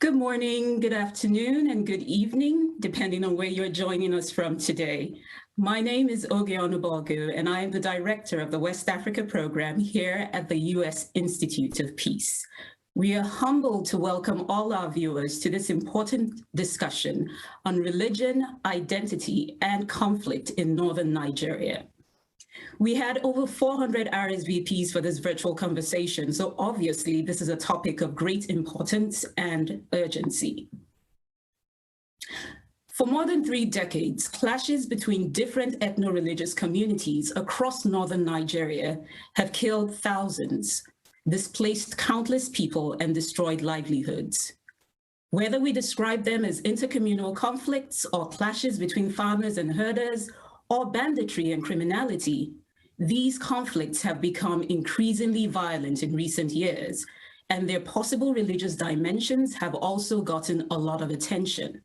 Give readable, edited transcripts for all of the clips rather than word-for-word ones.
Good morning, good afternoon, and good evening, depending on where you're joining us from today. My name is Oge Onubogu, and I am the director of the West Africa program here at the U.S. Institute of Peace. We are humbled to welcome all our viewers to this important discussion on religion, identity, and conflict in northern Nigeria. We had over 400 RSVPs for this virtual conversation, so obviously this is a topic of great importance and urgency. For more than 3 decades, clashes between different ethno-religious communities across northern Nigeria have killed thousands, displaced countless people, and destroyed livelihoods. Whether we describe them as intercommunal conflicts or clashes between farmers and herders, or banditry and criminality, these conflicts have become increasingly violent in recent years, and their possible religious dimensions have also gotten a lot of attention.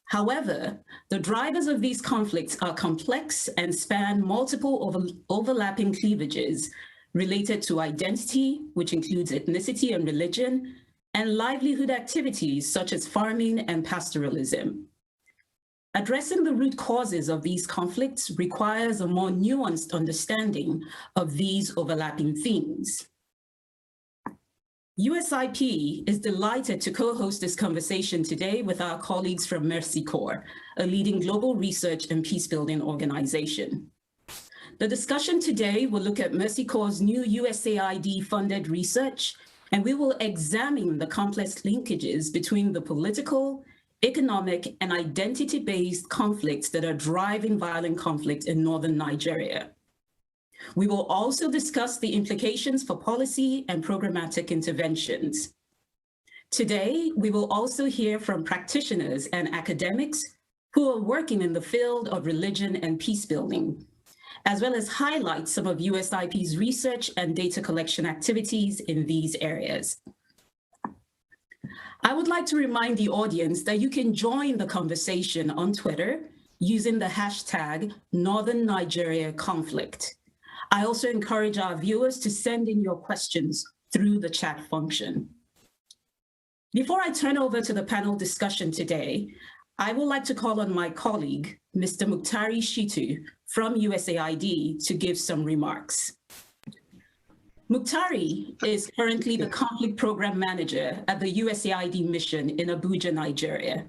However, the drivers of these conflicts are complex and span multiple overlapping cleavages related to identity, which includes ethnicity and religion, and livelihood activities such as farming and pastoralism. Addressing the root causes of these conflicts requires a more nuanced understanding of these overlapping themes. USIP is delighted to co-host this conversation today with our colleagues from Mercy Corps, a leading global research and peacebuilding organization. The discussion today will look at Mercy Corps' new USAID-funded research, and we will examine the complex linkages between the political, economic, and identity-based conflicts that are driving violent conflict in northern Nigeria. We will also discuss the implications for policy and programmatic interventions. Today, we will also hear from practitioners and academics who are working in the field of religion and peacebuilding, as well as highlight some of USIP's research and data collection activities in these areas. I would like to remind the audience that you can join the conversation on Twitter using the hashtag Northern Nigeria Conflict. I also encourage our viewers to send in your questions through the chat function. Before I turn over to the panel discussion today, I would like to call on my colleague, Mr. Muktari Shitu from USAID, to give some remarks. Muktari is currently the conflict program manager at the USAID mission in Abuja, Nigeria.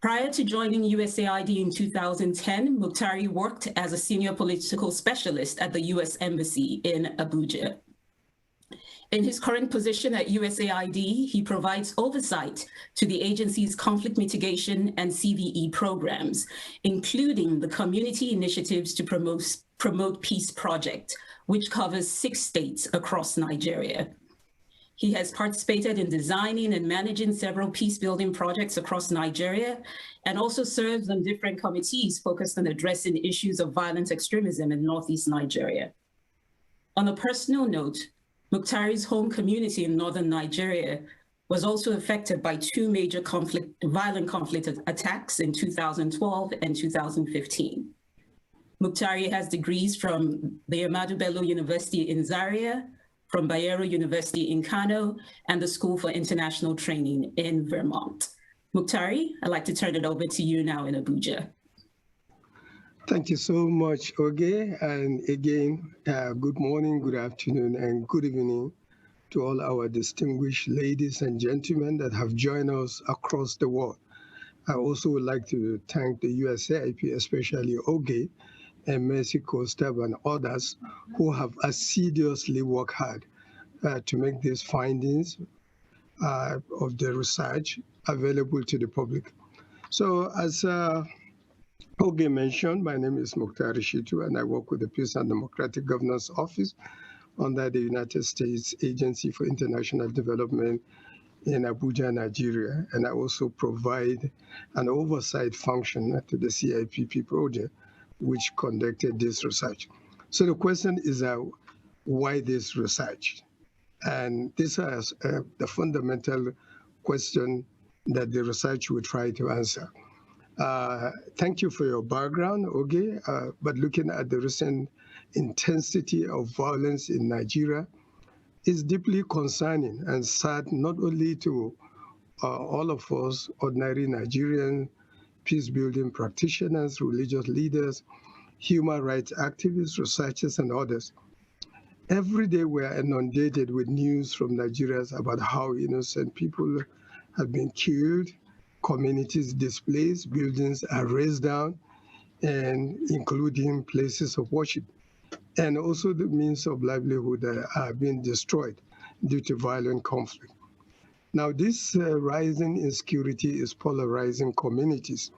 Prior to joining USAID in 2010, Muktari worked as a senior political specialist at the US Embassy in Abuja. In his current position at USAID, he provides oversight to the agency's conflict mitigation and CVE programs, including the Community Initiatives to Promote Peace Project, which covers 6 states across Nigeria. He has participated in designing and managing several peace-building projects across Nigeria, and also serves on different committees focused on addressing issues of violent extremism in Northeast Nigeria. On a personal note, Muktari's home community in northern Nigeria was also affected by 2 major violent conflict attacks in 2012 and 2015. Muktari has degrees from the Ahmadu Bello University in Zaria, from Bayero University in Kano, and the School for International Training in Vermont. Muktari, I'd like to turn it over to you now in Abuja. Thank you so much, Oge. And again, good morning, good afternoon, and good evening to all our distinguished ladies and gentlemen that have joined us across the world. I also would like to thank the USAIP, especially Oge, and Mercy Corps staff and others who have assiduously worked hard to make these findings of the research available to the public. So as Oge mentioned, my name is Muktari Shitu, and I work with the Peace and Democratic Governance Office under the United States Agency for International Development in Abuja, Nigeria. And I also provide an oversight function to the CIPP project, which conducted this research. So the question is why this research? And this is the fundamental question that the research will try to answer. Thank you for your background, Oge, but looking at the recent intensity of violence in Nigeria is deeply concerning and sad, not only to all of us, ordinary Nigerians, peacebuilding practitioners, religious leaders, human rights activists, researchers, and others. Every day we are inundated with news from Nigerians about how innocent people have been killed, communities displaced, buildings are razed down, and including places of worship. And also the means of livelihood are being destroyed due to violent conflict. Now, this rising insecurity is polarizing communities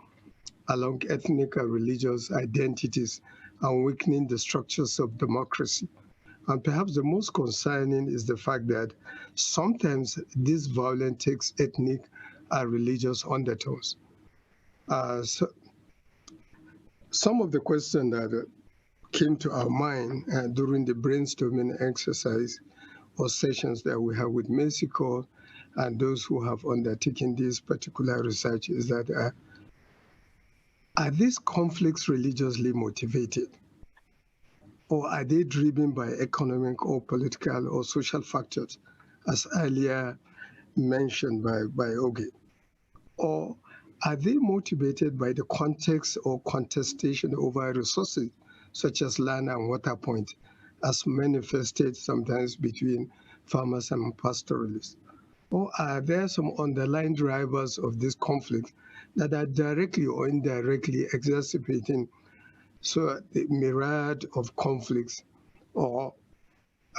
along ethnic and religious identities and weakening the structures of democracy. And perhaps the most concerning is the fact that sometimes this violence takes ethnic and religious undertones. So some of the questions that came to our mind during the brainstorming exercise or sessions that we have with Mercy Corps and those who have undertaken this particular research is that are these conflicts religiously motivated? Or are they driven by economic or political or social factors, as earlier mentioned by Oge? Or are they motivated by the context or contestation over resources, such as land and water point, as manifested sometimes between farmers and pastoralists? Or are there some underlying drivers of this conflict that are directly or indirectly exacerbating the myriad of conflicts, or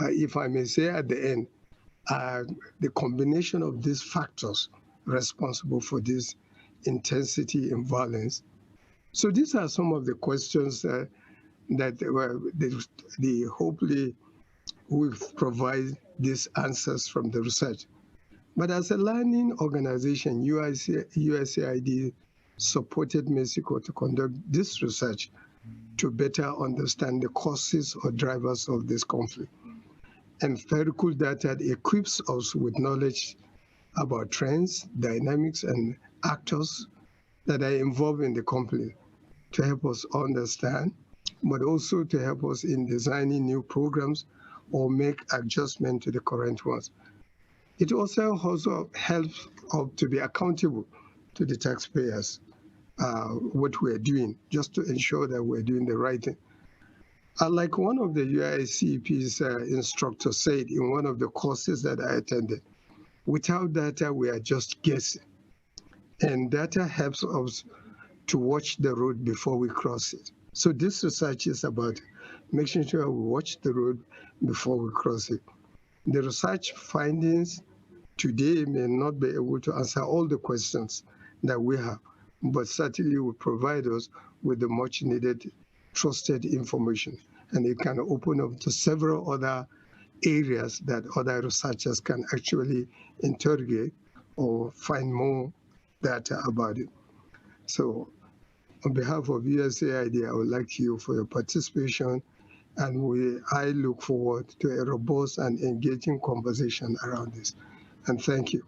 if I may say at the end, the combination of these factors responsible for this intensity in violence? So these are some of the questions that hopefully will provide these answers from the research. But as a learning organization, USAID supported Mercy Corps to conduct this research to better understand the causes or drivers of this conflict. Empirical data equips us with knowledge about trends, dynamics, and actors that are involved in the conflict to help us understand, but also to help us in designing new programs or make adjustment to the current ones. It also helps us to be accountable to the taxpayers, what we're doing, just to ensure that we're doing the right thing. Like one of the UICP's instructors said in one of the courses that I attended, without data, we are just guessing. And data helps us to watch the road before we cross it. So this research is about making sure we watch the road before we cross it. The research findings today may not be able to answer all the questions that we have, but certainly will provide us with the much needed trusted information. And it can open up to several other areas that other researchers can actually interrogate or find more data about it. So on behalf of USAID, I would like you for your participation, and I look forward to a robust and engaging conversation around this. And thank you.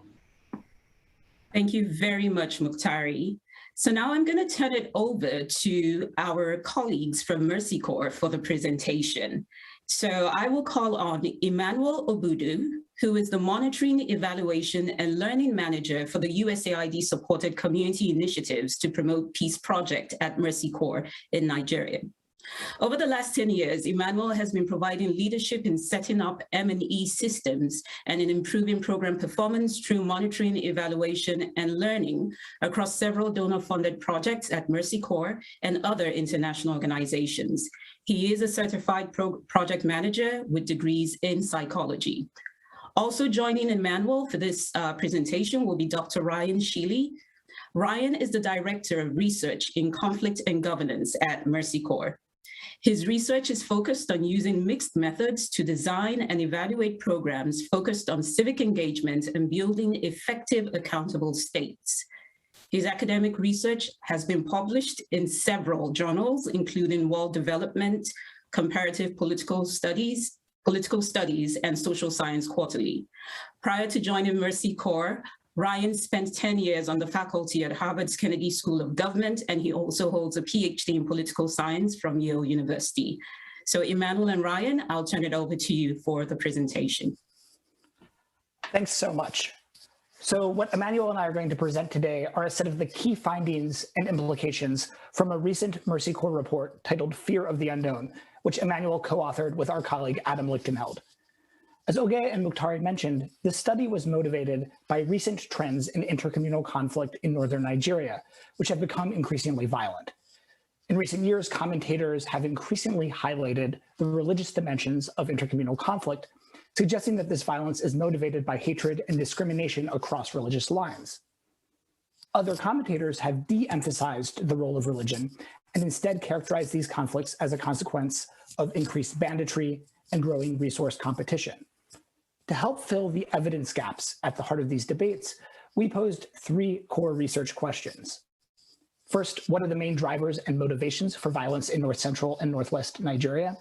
Thank you very much, Muktari. So now I'm going to turn it over to our colleagues from Mercy Corps for the presentation. So I will call on Emmanuel Obudu, who is the Monitoring, Evaluation, and Learning Manager for the USAID-supported community initiatives to promote peace project at Mercy Corps in Nigeria. Over the last 10 years, Emmanuel has been providing leadership in setting up M&E systems and in improving program performance through monitoring, evaluation, and learning across several donor-funded projects at Mercy Corps and other international organizations. He is a certified project manager with degrees in psychology. Also joining Emmanuel for this presentation will be Dr. Ryan Sheely. Ryan is the Director of Research in Conflict and Governance at Mercy Corps. His research is focused on using mixed methods to design and evaluate programs focused on civic engagement and building effective, accountable states. His academic research has been published in several journals, including World Development, Comparative Political Studies, and Social Science Quarterly. Prior to joining Mercy Corps, Ryan spent 10 years on the faculty at Harvard's Kennedy School of Government, and he also holds a PhD in political science from Yale University. So Emmanuel and Ryan, I'll turn it over to you for the presentation. Thanks so much. So what Emmanuel and I are going to present today are a set of the key findings and implications from a recent Mercy Corps report titled Fear of the Unknown, which Emmanuel co-authored with our colleague Adam Lichtenheld. As Oge and Mukhtari mentioned, this study was motivated by recent trends in intercommunal conflict in northern Nigeria, which have become increasingly violent. In recent years, commentators have increasingly highlighted the religious dimensions of intercommunal conflict, suggesting that this violence is motivated by hatred and discrimination across religious lines. Other commentators have de-emphasized the role of religion and instead characterized these conflicts as a consequence of increased banditry and growing resource competition. To help fill the evidence gaps at the heart of these debates, we posed three core research questions. First, what are the main drivers and motivations for violence in North Central and Northwest Nigeria?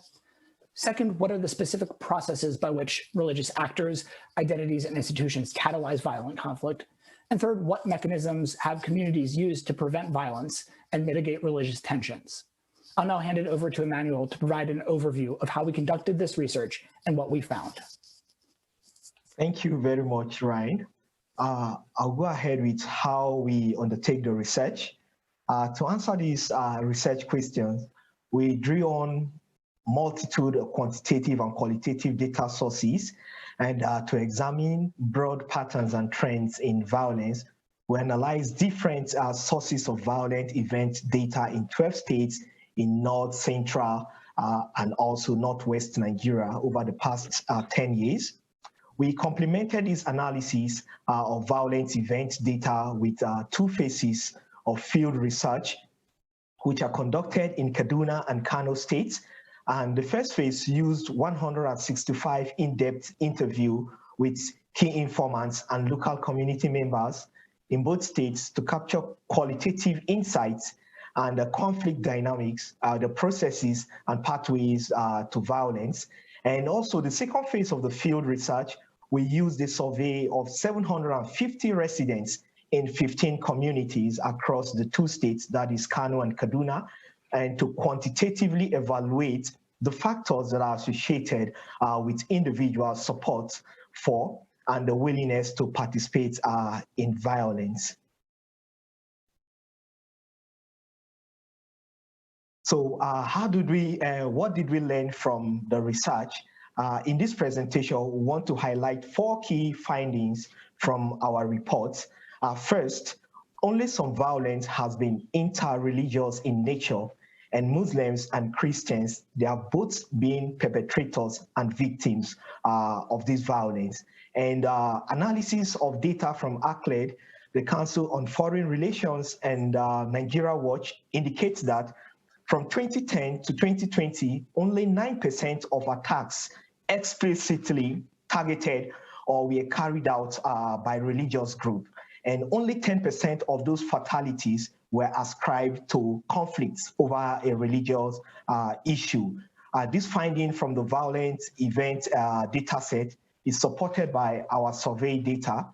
Second, what are the specific processes by which religious actors, identities, and institutions catalyze violent conflict? And third, what mechanisms have communities used to prevent violence and mitigate religious tensions? I'll now hand it over to Emmanuel to provide an overview of how we conducted this research and what we found. Thank you very much, Ryan. I'll go ahead with how we undertake the research. To answer these research questions, we drew on multitude of quantitative and qualitative data sources, and to examine broad patterns and trends in violence, we analyzed different sources of violent event data in 12 states in North Central and also Northwest Nigeria over the past 10 years. We complemented this analysis of violent event data with two phases of field research, which are conducted in Kaduna and Kano states. And the first phase used 165 in-depth interviews with key informants and local community members in both states to capture qualitative insights and the conflict dynamics, the processes and pathways to violence. And also the second phase of the field research, we used a survey of 750 residents in 15 communities across the two states, that is Kano and Kaduna, and to quantitatively evaluate the factors that are associated with individual support for and the willingness to participate in violence. So what did we learn from the research? In this presentation, we want to highlight four key findings from our reports. First, only some violence has been interreligious in nature, and Muslims and Christians, they are both being perpetrators and victims of this violence. And analysis of data from ACLED, the Council on Foreign Relations, and Nigeria Watch indicates that from 2010 to 2020, only 9% of attacks explicitly targeted or were carried out by religious groups. And only 10% of those fatalities were ascribed to conflicts over a religious issue. This finding from the violent event dataset is supported by our survey data.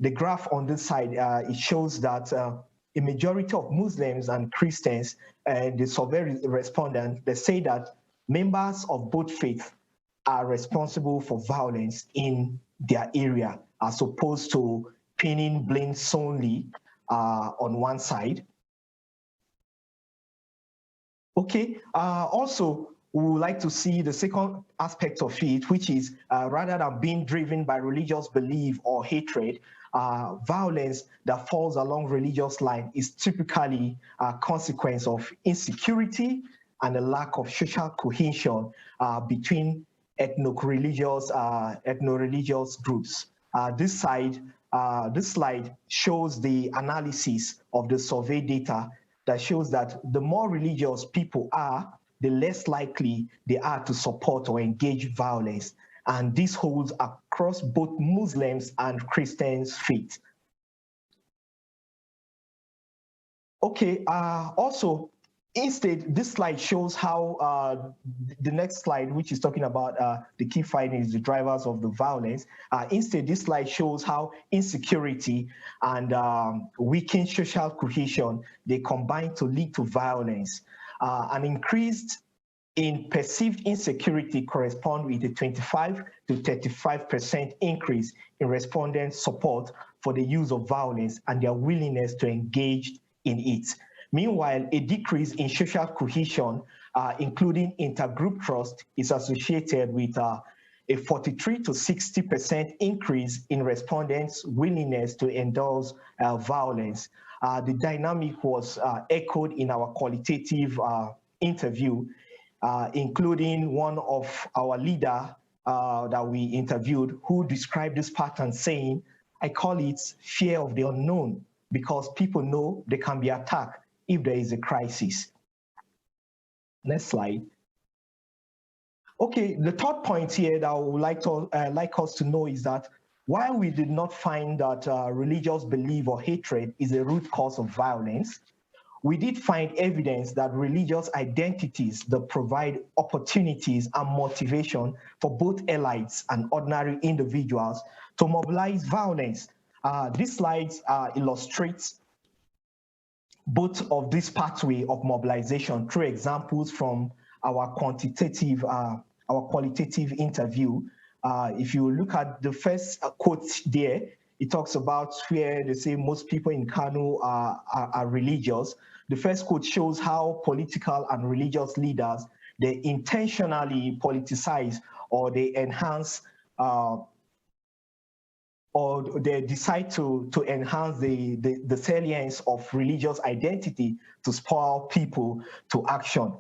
The graph on this side, it shows that a majority of Muslims and Christians, and the survey respondents, they say that members of both faiths are responsible for violence in their area, as opposed to pinning blame solely on one side. Okay, also, we would like to see the second aspect of it, which is rather than being driven by religious belief or hatred, violence that falls along religious line is typically a consequence of insecurity and a lack of social cohesion between ethnoreligious groups. This slide shows the analysis of the survey data that shows that the more religious people are, the less likely they are to support or engage violence. And this holds across both Muslims and Christians' faith. Okay, also, instead, this slide shows how the next slide, which is talking about the key findings, the drivers of the violence. Instead, this slide shows how insecurity and weakened social cohesion, they combine to lead to violence. An increased in perceived insecurity correspond with a 25 to 35% increase in respondents' support for the use of violence and their willingness to engage in it. Meanwhile, a decrease in social cohesion, including intergroup trust, is associated with a 43 to 60% increase in respondents' willingness to endorse violence. The dynamic was echoed in our qualitative interview, including one of our leader that we interviewed who described this pattern saying, I call it fear of the unknown, because people know they can be attacked if there is a crisis. Next slide. Okay, the third point here that I would like us to know is that while we did not find that religious belief or hatred is a root cause of violence, we did find evidence that religious identities that provide opportunities and motivation for both elites and ordinary individuals to mobilize violence. These slides illustrates both of this pathway of mobilization through examples from our qualitative interview. If you look at the first quote there, it talks about where they say most people in Kano are religious. The first quote shows how political and religious leaders, they intentionally politicize or they enhance or they decide to enhance the salience of religious identity to spur people to action,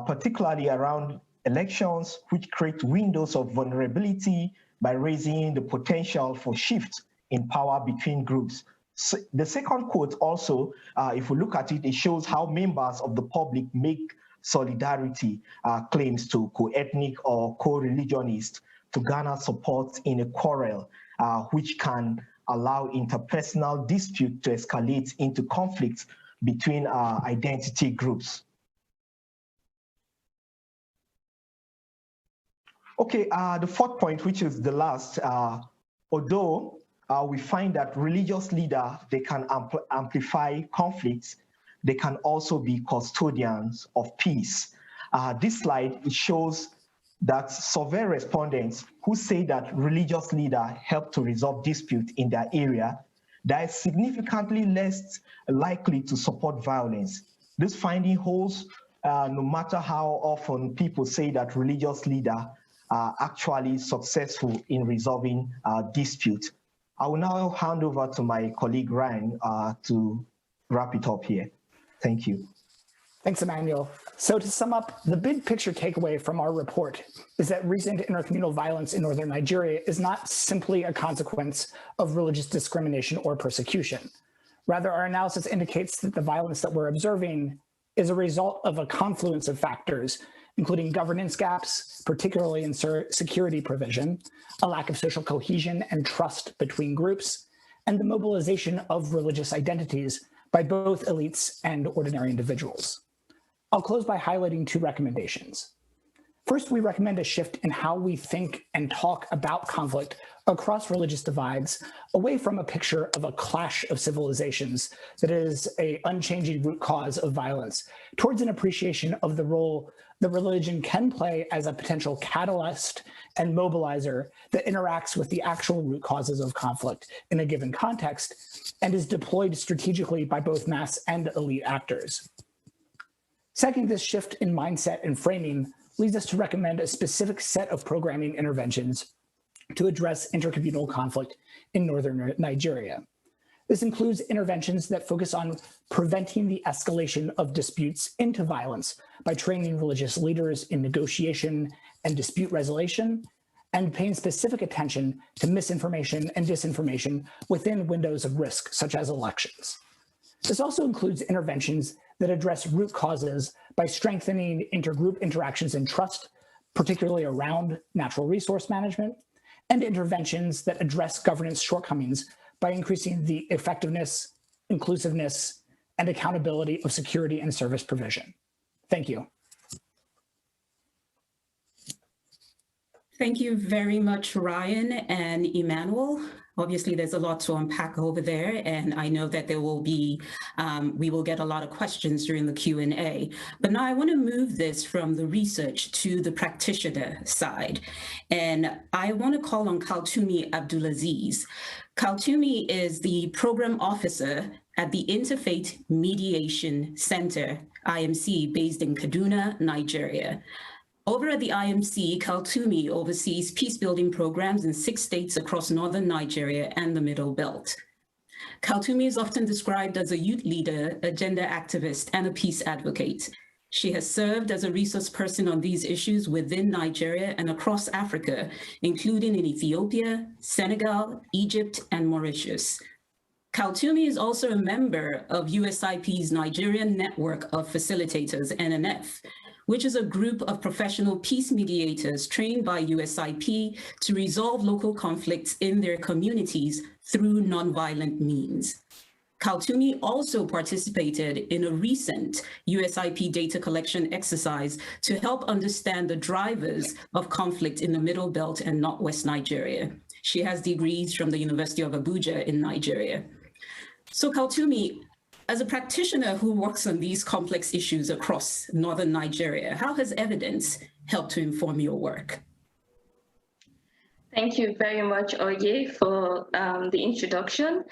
particularly around elections, which create windows of vulnerability by raising the potential for shift in power between groups. So the second quote also, if we look at it, it shows how members of the public make solidarity claims to co-ethnic or co-religionists to garner support in a quarrel, which can allow interpersonal dispute to escalate into conflicts between identity groups. Okay, the fourth point, which is the last, although we find that religious leaders, they can amplify conflicts, they can also be custodians of peace. This slide, it shows that survey respondents who say that religious leaders help to resolve dispute in their area, they are significantly less likely to support violence. This finding holds no matter how often people say that religious leaders are actually successful in resolving dispute. I will now hand over to my colleague Ryan to wrap it up here. Thank you. Thanks, Emmanuel. So to sum up, the big picture takeaway from our report is that recent intercommunal violence in northern Nigeria is not simply a consequence of religious discrimination or persecution. Rather, our analysis indicates that the violence that we're observing is a result of a confluence of factors, including governance gaps, particularly in security provision, a lack of social cohesion and trust between groups, and the mobilization of religious identities by both elites and ordinary individuals. I'll close by highlighting two recommendations. First, we recommend a shift in how we think and talk about conflict across religious divides, away from a picture of a clash of civilizations that is an unchanging root cause of violence, towards an appreciation of the role that religion can play as a potential catalyst and mobilizer that interacts with the actual root causes of conflict in a given context and is deployed strategically by both mass and elite actors. Second, this shift in mindset and framing leads us to recommend a specific set of programming interventions to address intercommunal conflict in northern Nigeria. This includes interventions that focus on preventing the escalation of disputes into violence by training religious leaders in negotiation and dispute resolution, and paying specific attention to misinformation and disinformation within windows of risk, such as elections. This also includes interventions that address root causes by strengthening intergroup interactions and trust, particularly around natural resource management, and interventions that address governance shortcomings by increasing the effectiveness, inclusiveness, and accountability of security and service provision. Thank you. Thank you very much, Ryan and Emmanuel. Obviously, there's a lot to unpack over there, and I know that there will be, we will get a lot of questions during the Q&A. But now I want to move this from the research to the practitioner side. And I want to call on Kaltumi Abdulaziz. Kaltumi is the program officer at the Interfaith Mediation Center, IMC, based in Kaduna, Nigeria. Over at the IMC, Kaltumi oversees peacebuilding programs in 6 states across northern Nigeria and the Middle Belt. Kaltumi is often described as a youth leader, a gender activist, and a peace advocate. She has served as a resource person on these issues within Nigeria and across Africa, including in Ethiopia, Senegal, Egypt, and Mauritius. Kaltumi is also a member of USIP's Nigerian Network of Facilitators, NNF, which is a group of professional peace mediators trained by USIP to resolve local conflicts in their communities through nonviolent means. Kaltumi also participated in a recent USIP data collection exercise to help understand the drivers of conflict in the Middle Belt and Northwest Nigeria. She has degrees from the University of Abuja in Nigeria. So Kaltumi, as a practitioner who works on these complex issues across northern Nigeria, how has evidence helped to inform your work? Thank you very much, Oye, for the introduction.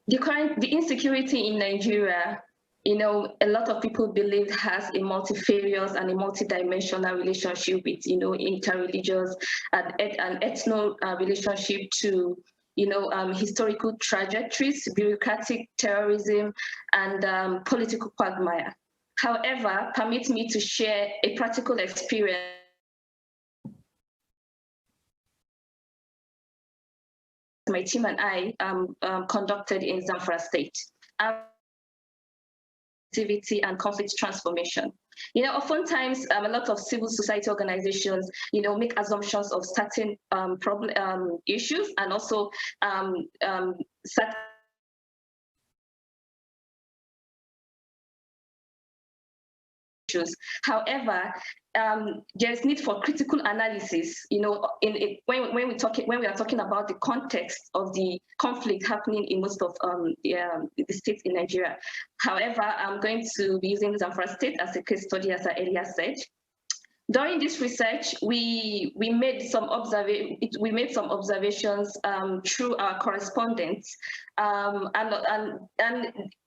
The insecurity in Nigeria, you know, a lot of people believe has a multifarious and a multidimensional relationship with, you know, interreligious and ethno relationship to, you know, historical trajectories, bureaucratic terrorism, and political quagmire. However, permit me to share a practical experience my team and I conducted in Zamfara State. Activity and conflict transformation. You know, oftentimes a lot of civil society organizations, you know, make assumptions of certain issues and also certain issues. However, there is need for critical analysis. You know, when we are talking about the context of the conflict happening in most of the states in Nigeria. However, I'm going to be using Zamfara State as a case study, as I earlier said. During this research, we made some observations through our correspondence, and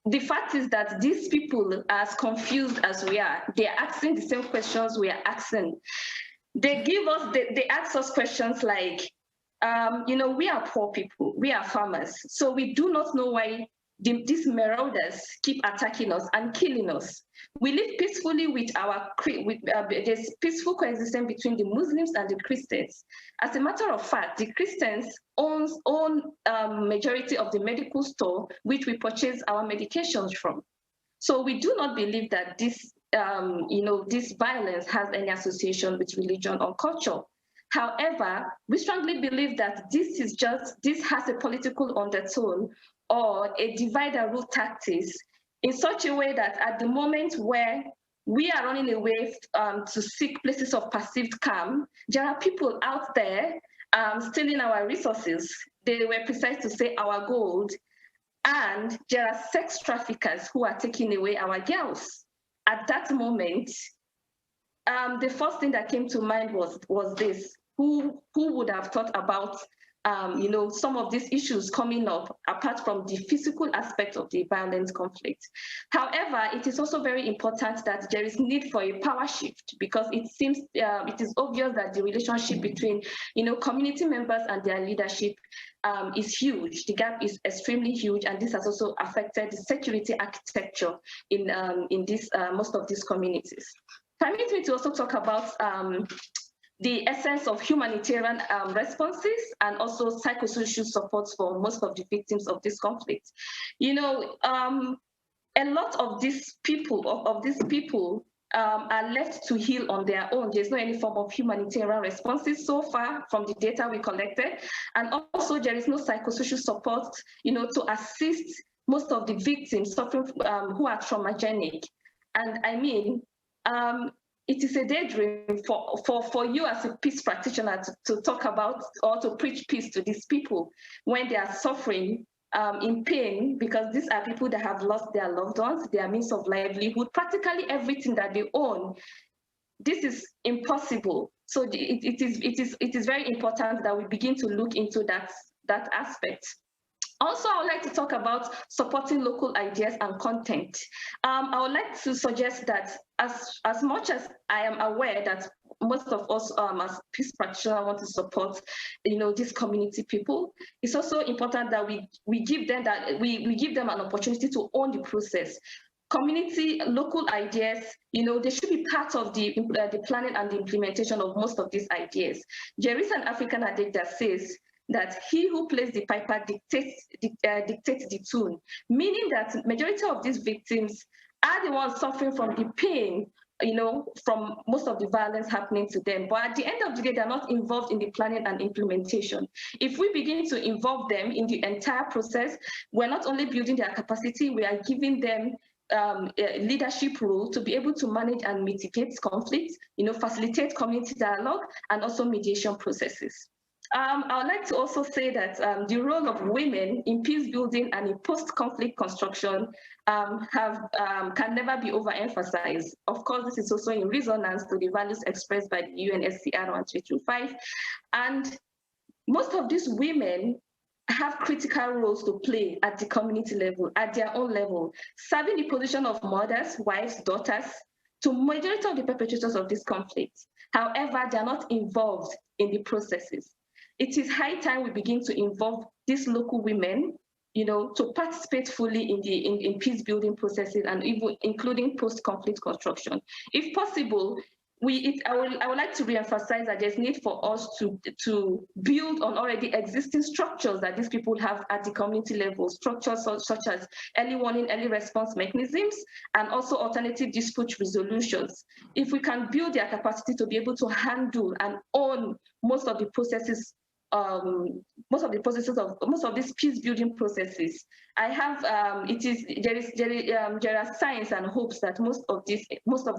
the fact is that these people, as confused as we are, they are asking the same questions we are asking. They ask us questions like, you know, we are poor people, we are farmers, so we do not know why these marauders keep attacking us and killing us. We live peacefully with there's peaceful coexistence between the Muslims and the Christians. As a matter of fact, the Christians own majority of the medical store which we purchase our medications from. So we do not believe that this, you know, this violence has any association with religion or culture. However, we strongly believe that this has a political undertone or a divide and rule tactics in such a way that at the moment where we are running away to seek places of perceived calm, there are people out there stealing our resources. They were precise to say our gold. And there are sex traffickers who are taking away our girls. At that moment, the first thing that came to mind was this: who would have thought about you know, some of these issues coming up apart from the physical aspect of the violent conflict. However, it is also very important that there is need for a power shift, because it seems it is obvious that the relationship between, you know, community members and their leadership is huge. The gap is extremely huge, and this has also affected the security architecture in this most of these communities. Permit me to also talk about the essence of humanitarian responses and also psychosocial support for most of the victims of this conflict. You know, a lot of these people are left to heal on their own. There's no any form of humanitarian responses so far from the data we collected, and also there is no psychosocial support, you know, to assist most of the victims suffering who are traumagenic. And I mean, it is a daydream for you as a peace practitioner to talk about or to preach peace to these people when they are suffering in pain, because these are people that have lost their loved ones, their means of livelihood, practically everything that they own. This is impossible. So it is very important that we begin to look into that aspect. Also, I would like to talk about supporting local ideas and content. I would like to suggest that as much as I am aware that most of us as peace practitioners want to support, these community people, it's also important that we give them an opportunity to own the process. Community, local ideas, they should be part of the planning and the implementation of most of these ideas. There is an African adage that says that he who plays the piper dictates the tune, meaning that majority of these victims are the ones suffering from the pain, from most of the violence happening to them. But at the end of the day, they're not involved in the planning and implementation. If we begin to involve them in the entire process, we're not only building their capacity, we are giving them a leadership role to be able to manage and mitigate conflicts, facilitate community dialogue, and also mediation processes. I would like to also say that the role of women in peace building and in post-conflict construction can never be overemphasized. Of course, this is also in resonance to the values expressed by the UNSCR 1325. And most of these women have critical roles to play at the community level, at their own level, serving the position of mothers, wives, daughters, to majority of the perpetrators of this conflict. However, they are not involved in the processes. It is high time we begin to involve these local women, to participate fully in peace building processes and even including post-conflict construction. If possible, I would like to reemphasize that there's need for us to build on already existing structures that these people have at the community level, structures such as early warning, early response mechanisms, and also alternative dispute resolutions. If we can build their capacity to be able to handle and own most of the processes, most of these peace building processes, there are signs and hopes that most of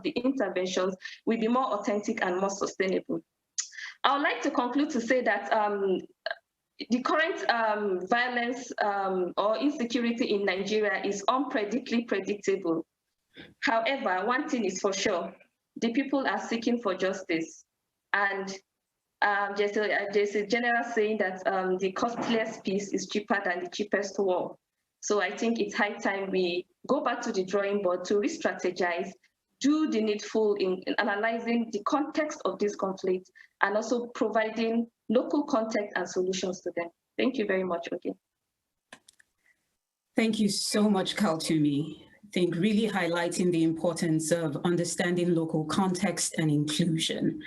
the interventions will be more authentic and more sustainable. I would like to conclude to say that the current violence or insecurity in Nigeria is unpredictably predictable. However, one thing is for sure: the people are seeking for justice, and there's a general saying that the costliest peace is cheaper than the cheapest war. So I think it's high time we go back to the drawing board to re-strategize, do the needful in analyzing the context of this conflict, and also providing local context and solutions to them. Thank you very much, Oge. Thank you so much, Kaltumi. I think really highlighting the importance of understanding local context and inclusion.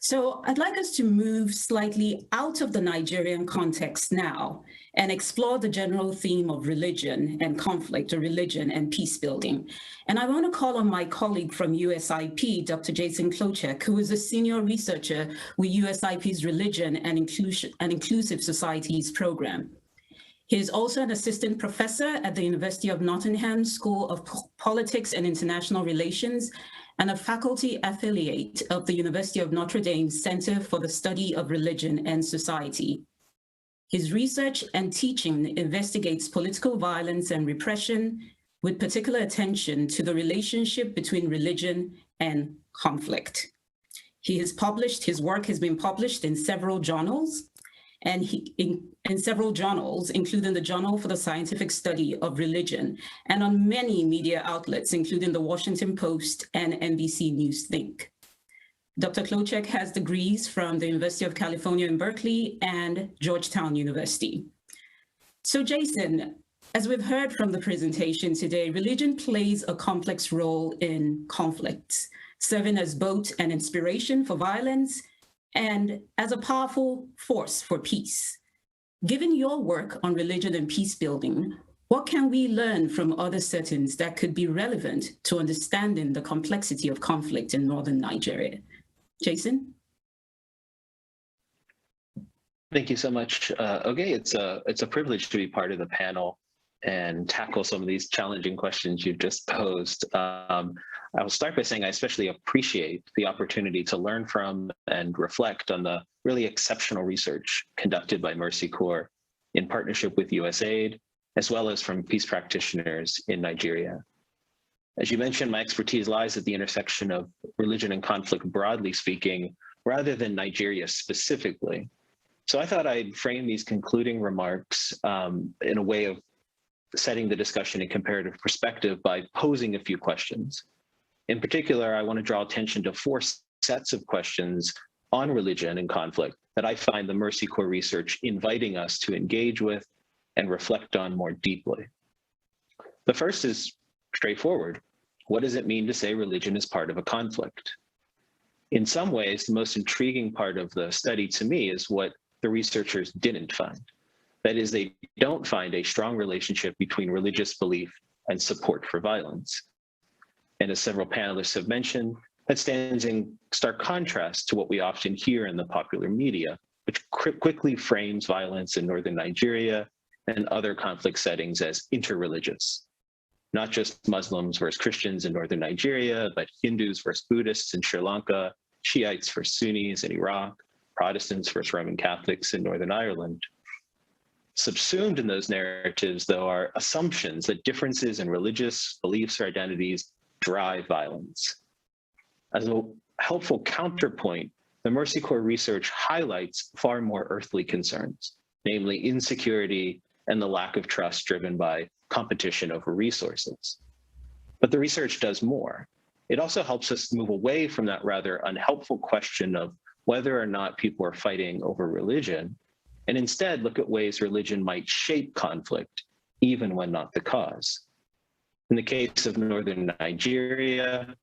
So I'd like us to move slightly out of the Nigerian context now and explore the general theme of religion and conflict, or religion and peace building. And I want to call on my colleague from USIP, Dr. Jason Klochek, who is a senior researcher with USIP's Religion and Inclusive Societies program. He is also an assistant professor at the University of Nottingham School of Politics and International Relations, and a faculty affiliate of the University of Notre Dame Center for the Study of Religion and Society. His research and teaching investigates political violence and repression, with particular attention to the relationship between religion and conflict. His work has been published in several journals, including the Journal for the Scientific Study of Religion, and on many media outlets, including the Washington Post and NBC News Think. Dr. Klochek has degrees from the University of California in Berkeley and Georgetown University. So Jason, as we've heard from the presentation today, religion plays a complex role in conflicts, serving as both an inspiration for violence and as a powerful force for peace. Given your work on religion and peace building, what can we learn from other settings that could be relevant to understanding the complexity of conflict in northern Nigeria? Jason? Thank you so much, Oge. It's a privilege to be part of the panel and tackle some of these challenging questions you've just posed. I will start by saying I especially appreciate the opportunity to learn from and reflect on the really exceptional research conducted by Mercy Corps in partnership with USAID, as well as from peace practitioners in Nigeria. As you mentioned, my expertise lies at the intersection of religion and conflict, broadly speaking, rather than Nigeria specifically. So I thought I'd frame these concluding remarks in a way of setting the discussion in comparative perspective by posing a few questions. In particular, I want to draw attention to 4 sets of questions on religion and conflict that I find the Mercy Corps research inviting us to engage with and reflect on more deeply. The first is straightforward. What does it mean to say religion is part of a conflict? In some ways, the most intriguing part of the study to me is what the researchers didn't find. That is, they don't find a strong relationship between religious belief and support for violence. And as several panelists have mentioned, that stands in stark contrast to what we often hear in the popular media, which quickly frames violence in northern Nigeria and other conflict settings as interreligious. Not just Muslims versus Christians in northern Nigeria, but Hindus versus Buddhists in Sri Lanka, Shiites versus Sunnis in Iraq, Protestants versus Roman Catholics in Northern Ireland. Subsumed in those narratives, though, are assumptions that differences in religious beliefs or identities drive violence. As a helpful counterpoint, the Mercy Corps research highlights far more earthly concerns, namely insecurity and the lack of trust driven by competition over resources. But the research does more. It also helps us move away from that rather unhelpful question of whether or not people are fighting over religion, and instead look at ways religion might shape conflict, even when not the cause. In the case of northern Nigeria,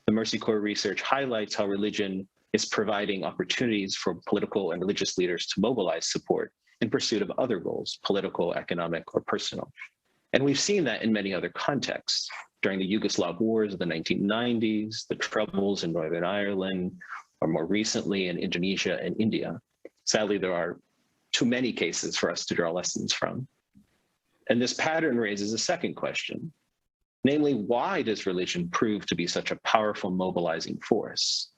the Mercy Corps research highlights how religion is providing opportunities for political and religious leaders to mobilize support in pursuit of other goals, political, economic, or personal. And we've seen that in many other contexts. During the Yugoslav wars of the 1990s, the troubles in Northern Ireland, or more recently in Indonesia and India. Sadly, there are too many cases for us to draw lessons from. And this pattern raises a second question, namely, why does religion prove to be such a powerful mobilizing force?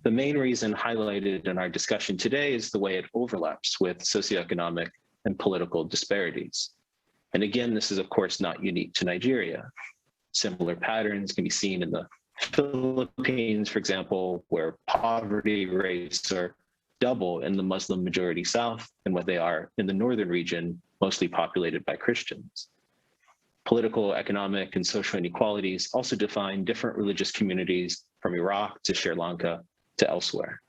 The main reason highlighted in our discussion today is the way it overlaps with socioeconomic and political disparities. And again, this is of course not unique to Nigeria. Similar patterns can be seen in the Philippines, for example, where poverty rates are double in the Muslim majority South than what they are in the northern region, mostly populated by Christians. Political, economic, and social inequalities also define different religious communities from Iraq to Sri Lanka to elsewhere.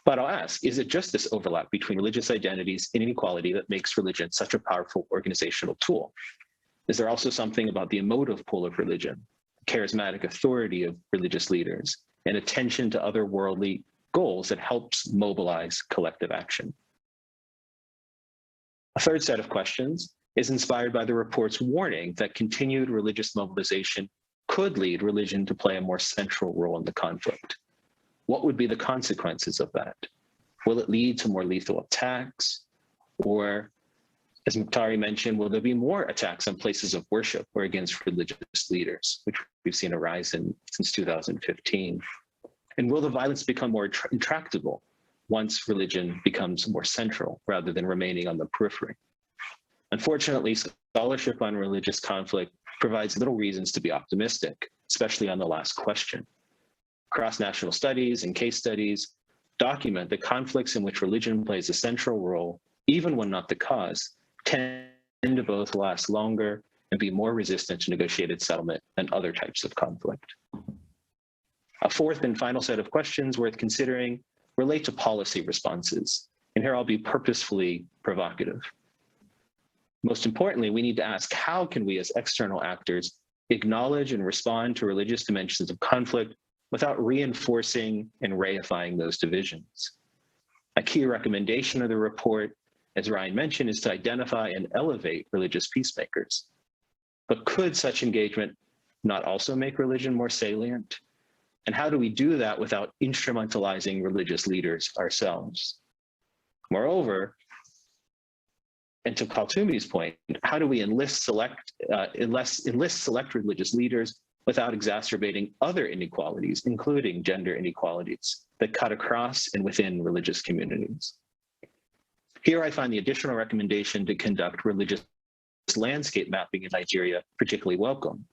But I'll ask, is it just this overlap between religious identities and inequality that makes religion such a powerful organizational tool? Is there also something about the emotive pull of religion, charismatic authority of religious leaders, and attention to other worldly goals that helps mobilize collective action? A third set of questions is inspired by the report's warning that continued religious mobilization could lead religion to play a more central role in the conflict. What would be the consequences of that? Will it lead to more lethal attacks? Or, as Mukhtar mentioned, will there be more attacks on places of worship or against religious leaders, which we've seen a rise in since 2015? And will the violence become more intractable once religion becomes more central rather than remaining on the periphery? Unfortunately, scholarship on religious conflict provides little reasons to be optimistic, especially on the last question. Cross-national studies and case studies document that conflicts in which religion plays a central role, even when not the cause, tend to both last longer and be more resistant to negotiated settlement than other types of conflict. A fourth and final set of questions worth considering relate to policy responses. And here I'll be purposefully provocative. Most importantly, we need to ask, how can we as external actors acknowledge and respond to religious dimensions of conflict without reinforcing and reifying those divisions? A key recommendation of the report, as Ryan mentioned, is to identify and elevate religious peacemakers. But could such engagement not also make religion more salient? And how do we do that without instrumentalizing religious leaders ourselves? Moreover, And to Kaltumi's point, how do we enlist select religious leaders without exacerbating other inequalities, including gender inequalities that cut across and within religious communities? Here I find the additional recommendation to conduct religious landscape mapping in Nigeria particularly welcome.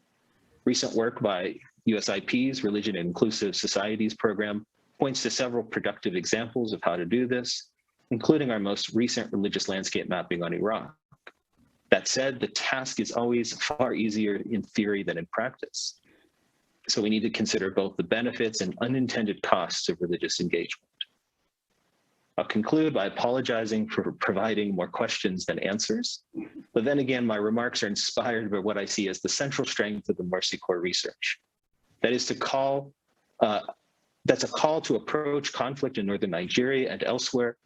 Recent work by USIP's Religion and Inclusive Societies program points to several productive examples of how to do this, including our most recent religious landscape mapping on Iraq. That said, the task is always far easier in theory than in practice. So we need to consider both the benefits and unintended costs of religious engagement. I'll conclude by apologizing for providing more questions than answers, but then again, my remarks are inspired by what I see as the central strength of the Mercy Corps research. That is that's a call to approach conflict in northern Nigeria and elsewhere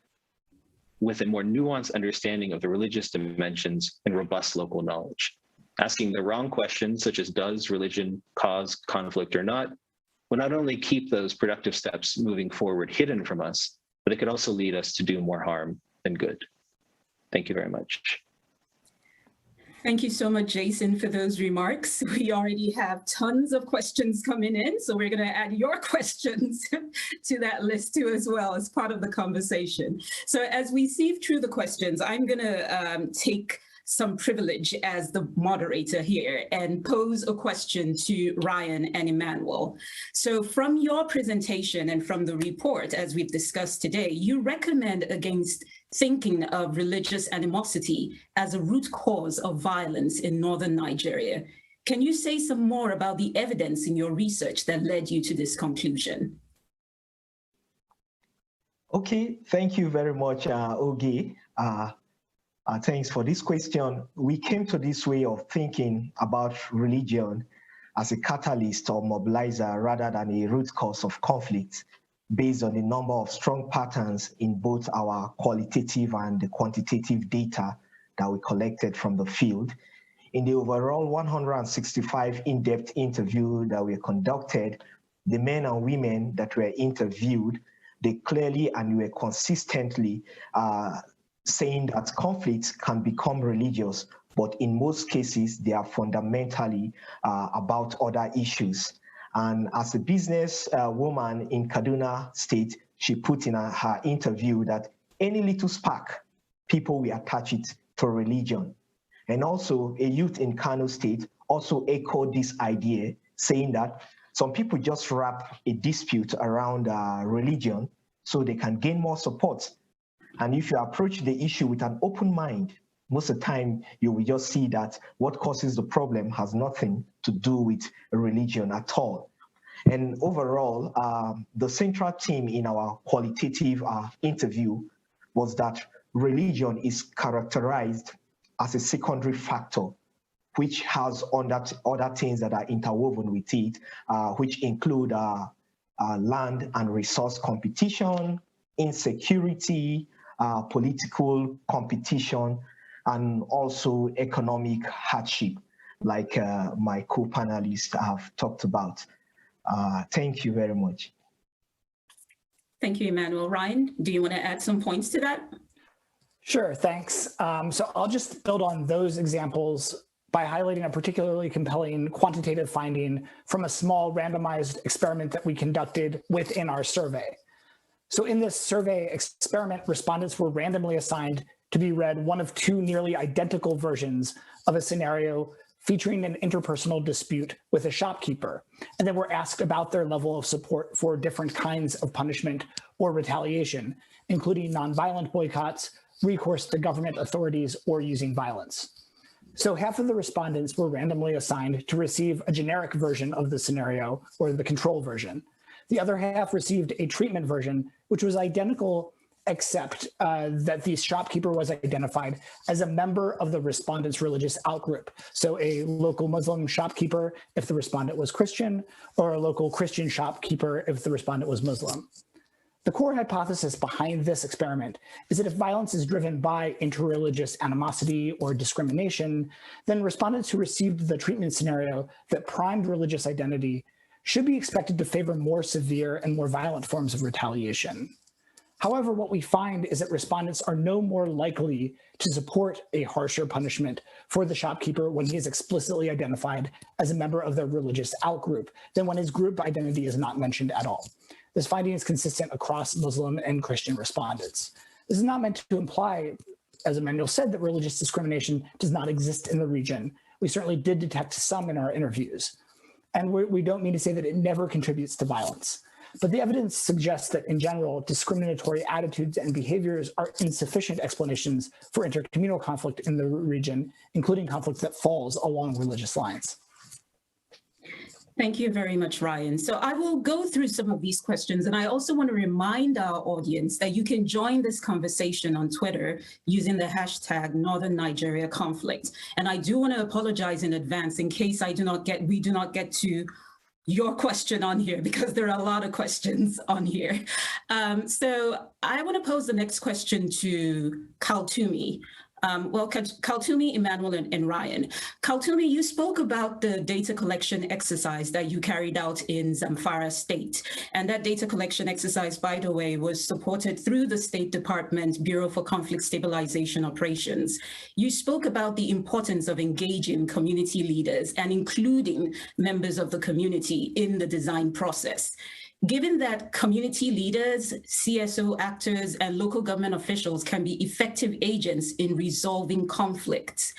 with a more nuanced understanding of the religious dimensions and robust local knowledge. Asking the wrong questions, such as does religion cause conflict or not, will not only keep those productive steps moving forward hidden from us, but it could also lead us to do more harm than good. Thank you very much. Thank you so much, Jason, for those remarks. We already have tons of questions coming in, so we're going to add your questions to that list too as well as part of the conversation. So as we sieve through the questions, I'm going to take some privilege as the moderator here and pose a question to Ryan and Emmanuel. So from your presentation and from the report, as we've discussed today, you recommend against thinking of religious animosity as a root cause of violence in northern Nigeria. Can you say some more about the evidence in your research that led you to this conclusion? Okay, thank you very much, Oge. Thanks for this question. We came to this way of thinking about religion as a catalyst or mobilizer rather than a root cause of conflict, based on the number of strong patterns in both our qualitative and the quantitative data that we collected from the field. In the overall 165 in-depth interview that we conducted, the men and women that were interviewed, they clearly and were consistently saying that conflicts can become religious, but in most cases, they are fundamentally about other issues. And as a business woman in Kaduna State, she put in her interview that any little spark, people will attach it to religion. And also a youth in Kano State also echoed this idea, saying that some people just wrap a dispute around religion so they can gain more support. And if you approach the issue with an open mind, most of the time you will just see that what causes the problem has nothing to do with religion at all. And overall, the central theme in our qualitative interview was that religion is characterized as a secondary factor, which has other things that are interwoven with it, which include land and resource competition, insecurity, political competition, and also economic hardship, like my co-panelists have talked about. Thank you very much. Thank you, Emmanuel. Ryan, do you want to add some points to that? Sure, thanks. So I'll just build on those examples by highlighting a particularly compelling quantitative finding from a small randomized experiment that we conducted within our survey. So in this survey experiment, respondents were randomly assigned to be read one of two nearly identical versions of a scenario featuring an interpersonal dispute with a shopkeeper, and then were asked about their level of support for different kinds of punishment or retaliation, including nonviolent boycotts, recourse to government authorities, or using violence. So half of the respondents were randomly assigned to receive a generic version of the scenario, or the control version. The other half received a treatment version, which was identical, except that the shopkeeper was identified as a member of the respondent's religious outgroup. So a local Muslim shopkeeper if the respondent was Christian, or a local Christian shopkeeper if the respondent was Muslim. The core hypothesis behind this experiment is that if violence is driven by interreligious animosity or discrimination, then respondents who received the treatment scenario that primed religious identity should be expected to favor more severe and more violent forms of retaliation. However, what we find is that respondents are no more likely to support a harsher punishment for the shopkeeper when he is explicitly identified as a member of their religious outgroup than when his group identity is not mentioned at all. This finding is consistent across Muslim and Christian respondents. This is not meant to imply, as Emmanuel said, that religious discrimination does not exist in the region. We certainly did detect some in our interviews. And we don't mean to say that it never contributes to violence. But the evidence suggests that, in general, discriminatory attitudes and behaviors are insufficient explanations for intercommunal conflict in the region, including conflict that falls along religious lines. Thank you very much, Ryan. So I will go through some of these questions, and I also want to remind our audience that you can join this conversation on Twitter using the hashtag Northern Nigeria Conflict. And I do want to apologize in advance in case we do not get to your question on here, because there are a lot of questions on here. So I want to pose the next question to Kaltumi. Kaltumi, Emmanuel, and Ryan. Kaltumi, you spoke about the data collection exercise that you carried out in Zamfara State. And that data collection exercise, by the way, was supported through the State Department Bureau for Conflict Stabilization Operations. You spoke about the importance of engaging community leaders and including members of the community in the design process. Given that community leaders, CSO actors, and local government officials can be effective agents in resolving conflicts,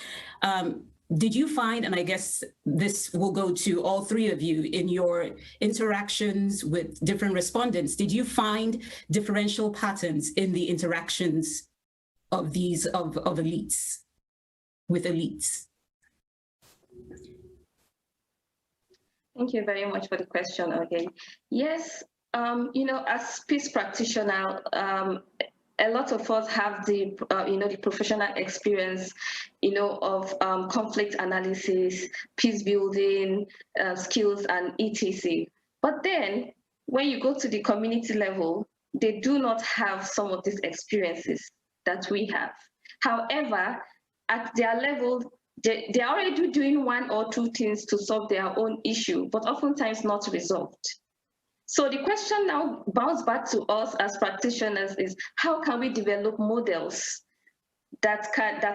did you find, and I guess this will go to all three of you in your interactions with different respondents, did you find differential patterns in the interactions of these of elites with elites? Thank you very much for the question, again. Yes, as peace practitioner, a lot of us have the professional experience, of conflict analysis, peace building skills, and etc. But then, when you go to the community level, they do not have some of these experiences that we have. However, at their level, they're already doing one or two things to solve their own issue, but oftentimes not resolved. So the question now bounces back to us as practitioners is, how can we develop models that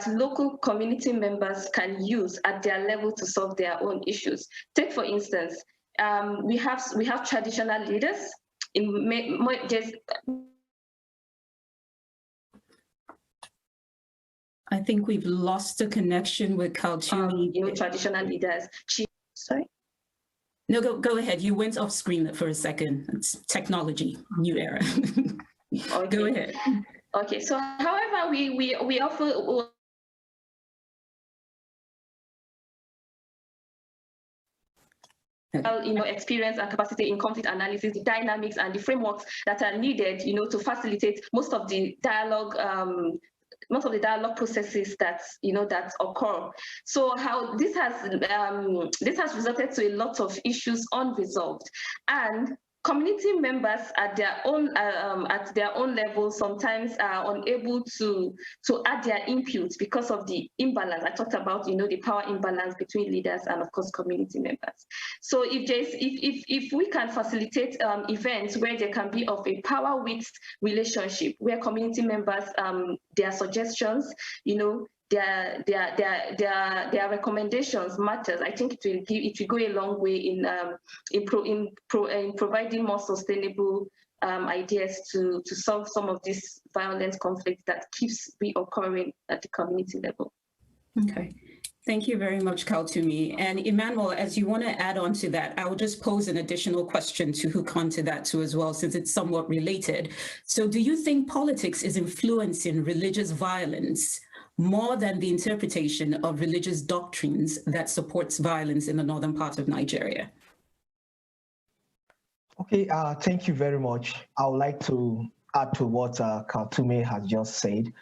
local community members can use at their level to solve their own issues? Take, for instance, we have traditional leaders I think we've lost the connection with Kaltumi. Traditional leaders. Sorry? No, go ahead. You went off screen for a second. It's technology, new era. Okay. Go ahead. Okay. So, however, we often experience and capacity in conflict analysis, the dynamics and the frameworks that are needed, to facilitate most of the dialogue processes that occur. So how this has resulted to a lot of issues unresolved, and community members at their own level sometimes are unable to add their input because of the imbalance. I talked about the power imbalance between leaders and, of course, community members. So if we can facilitate events where there can be of a power width relationship, where community members their suggestions, their recommendations matters, I think it will go a long way in providing more sustainable ideas to solve some of this violent conflict that keeps reoccurring at the community level. Okay. Thank you very much, Kaltumi. And Emmanuel, as you want to add on to that, I will just pose an additional question to hook onto that too as well, since it's somewhat related. So do you think politics is influencing religious violence more than the interpretation of religious doctrines that supports violence in the northern part of Nigeria? Okay, thank you very much. I would like to add to what Kaltumi has just said.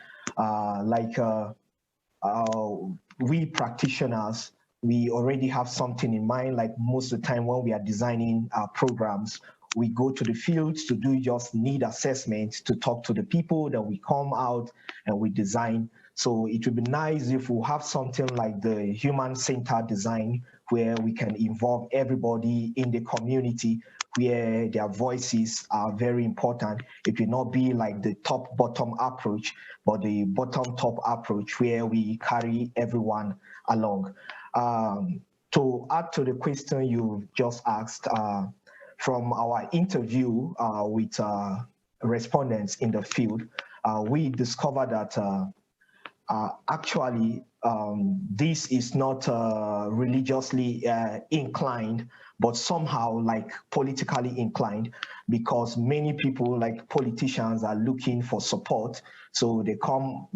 We practitioners, we already have something in mind. Like most of the time when we are designing our programs, we go to the fields to do just need assessments, to talk to the people, then we come out and we design. So it would be nice if we have something like the human-centered design, where we can involve everybody in the community, where their voices are very important. It will not be like the top-bottom approach, but the bottom-top approach where we carry everyone along. To add to the question you just asked, from our interview with respondents in the field, we discovered that actually this is not religiously inclined, but somehow like politically inclined, because many people, like politicians, are looking for support. So they come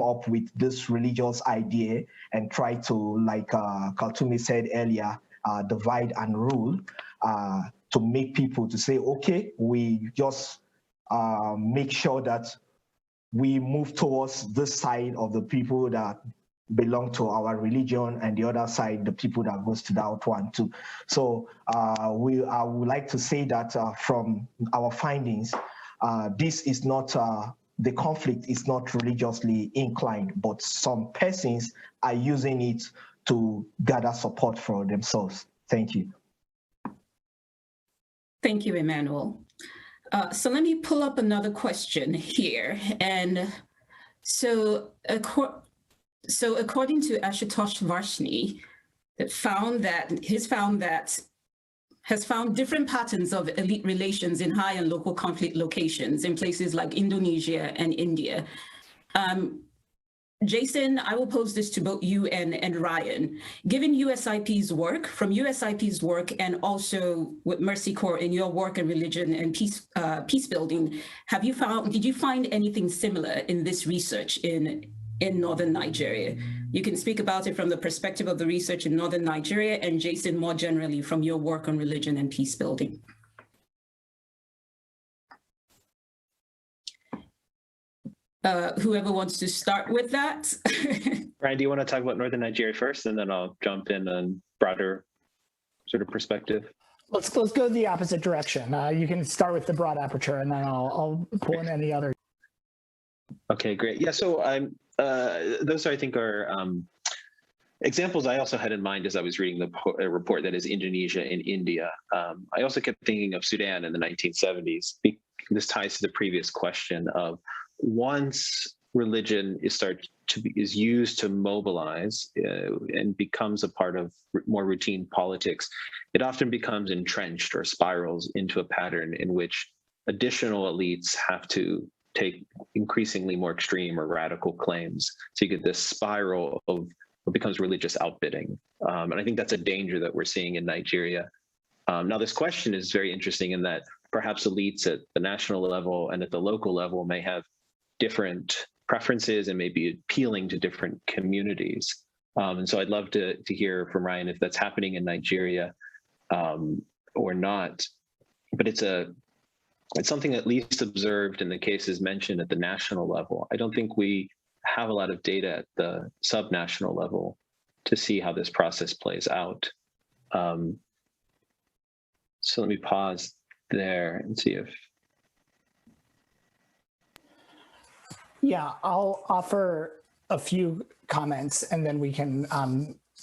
up with this religious idea and try to, like Kaltumi said earlier, divide and rule, to make people to say, okay, we just make sure that we move towards this side of the people that belong to our religion, and the other side, the people that goes to that one too. So I would like to say that from our findings, this is not, the conflict is not religiously inclined, but some persons are using it to gather support for themselves. Thank you. Thank you, Emmanuel. So let me pull up another question here. And so according to Ashutosh Varshney, has found different patterns of elite relations in high and local conflict locations in places like Indonesia and India. Jason, I will pose this to both you and Ryan. Given USIP's work, and also with Mercy Corps in your work in religion and peace building, did you find anything similar in this research in northern Nigeria? You can speak about it from the perspective of the research in northern Nigeria, and Jason, more generally from your work on religion and peace building. Whoever wants to start with that. Ryan, do you want to talk about northern Nigeria first, and then I'll jump in on broader sort of perspective? Let's go the opposite direction. You can start with the broad aperture, and then I'll pull in any other. Okay, great. Yeah, so those I think are examples I also had in mind as I was reading the report, that is Indonesia and India. I also kept thinking of Sudan in the 1970s. This ties to the previous question of, once religion is used to mobilize and becomes a part of more routine politics, it often becomes entrenched or spirals into a pattern in which additional elites have to take increasingly more extreme or radical claims. So you get this spiral of what becomes religious outbidding. And I think that's a danger that we're seeing in Nigeria. Now, this question is very interesting in that perhaps elites at the national level and at the local level may have different preferences and may be appealing to different communities. And so I'd love to hear from Ryan if that's happening in Nigeria or not. But it's something at least observed in the cases mentioned at the national level. I don't think we have a lot of data at the subnational level to see how this process plays out. So let me pause there and see if. Yeah, I'll offer a few comments, and then we can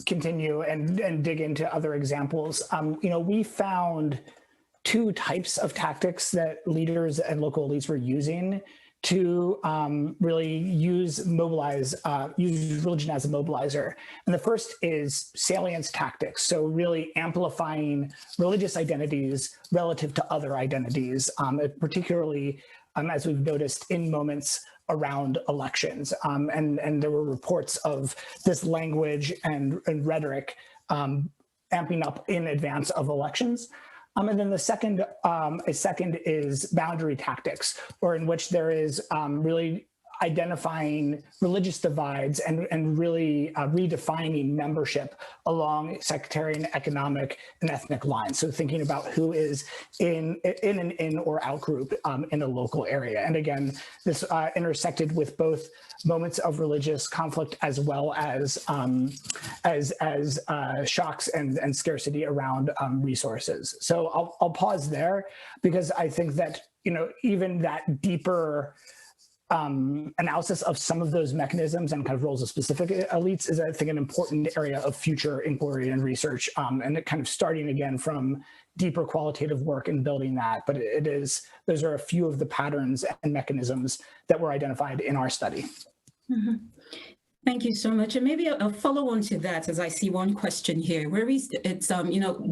continue and dig into other examples. We found two types of tactics that leaders and local elites were using to really use religion as a mobilizer. And the first is salience tactics. So really amplifying religious identities relative to other identities, particularly as we've noticed in moments around elections. And there were reports of this language and rhetoric amping up in advance of elections. And then the second is boundary tactics, or in which there is really identifying religious divides and really redefining membership along sectarian, economic, and ethnic lines. So thinking about who is in an in or out group in a local area. And again, this intersected with both moments of religious conflict as well as shocks and scarcity around resources. So I'll pause there, because I think that even that deeper analysis of some of those mechanisms and kind of roles of specific elites is, I think, an important area of future inquiry and research, and it kind of starting again from deeper qualitative work in building that, but those are a few of the patterns and mechanisms that were identified in our study. Mm-hmm. Thank you so much. And maybe a follow-on to that, as I see one question here, where it's,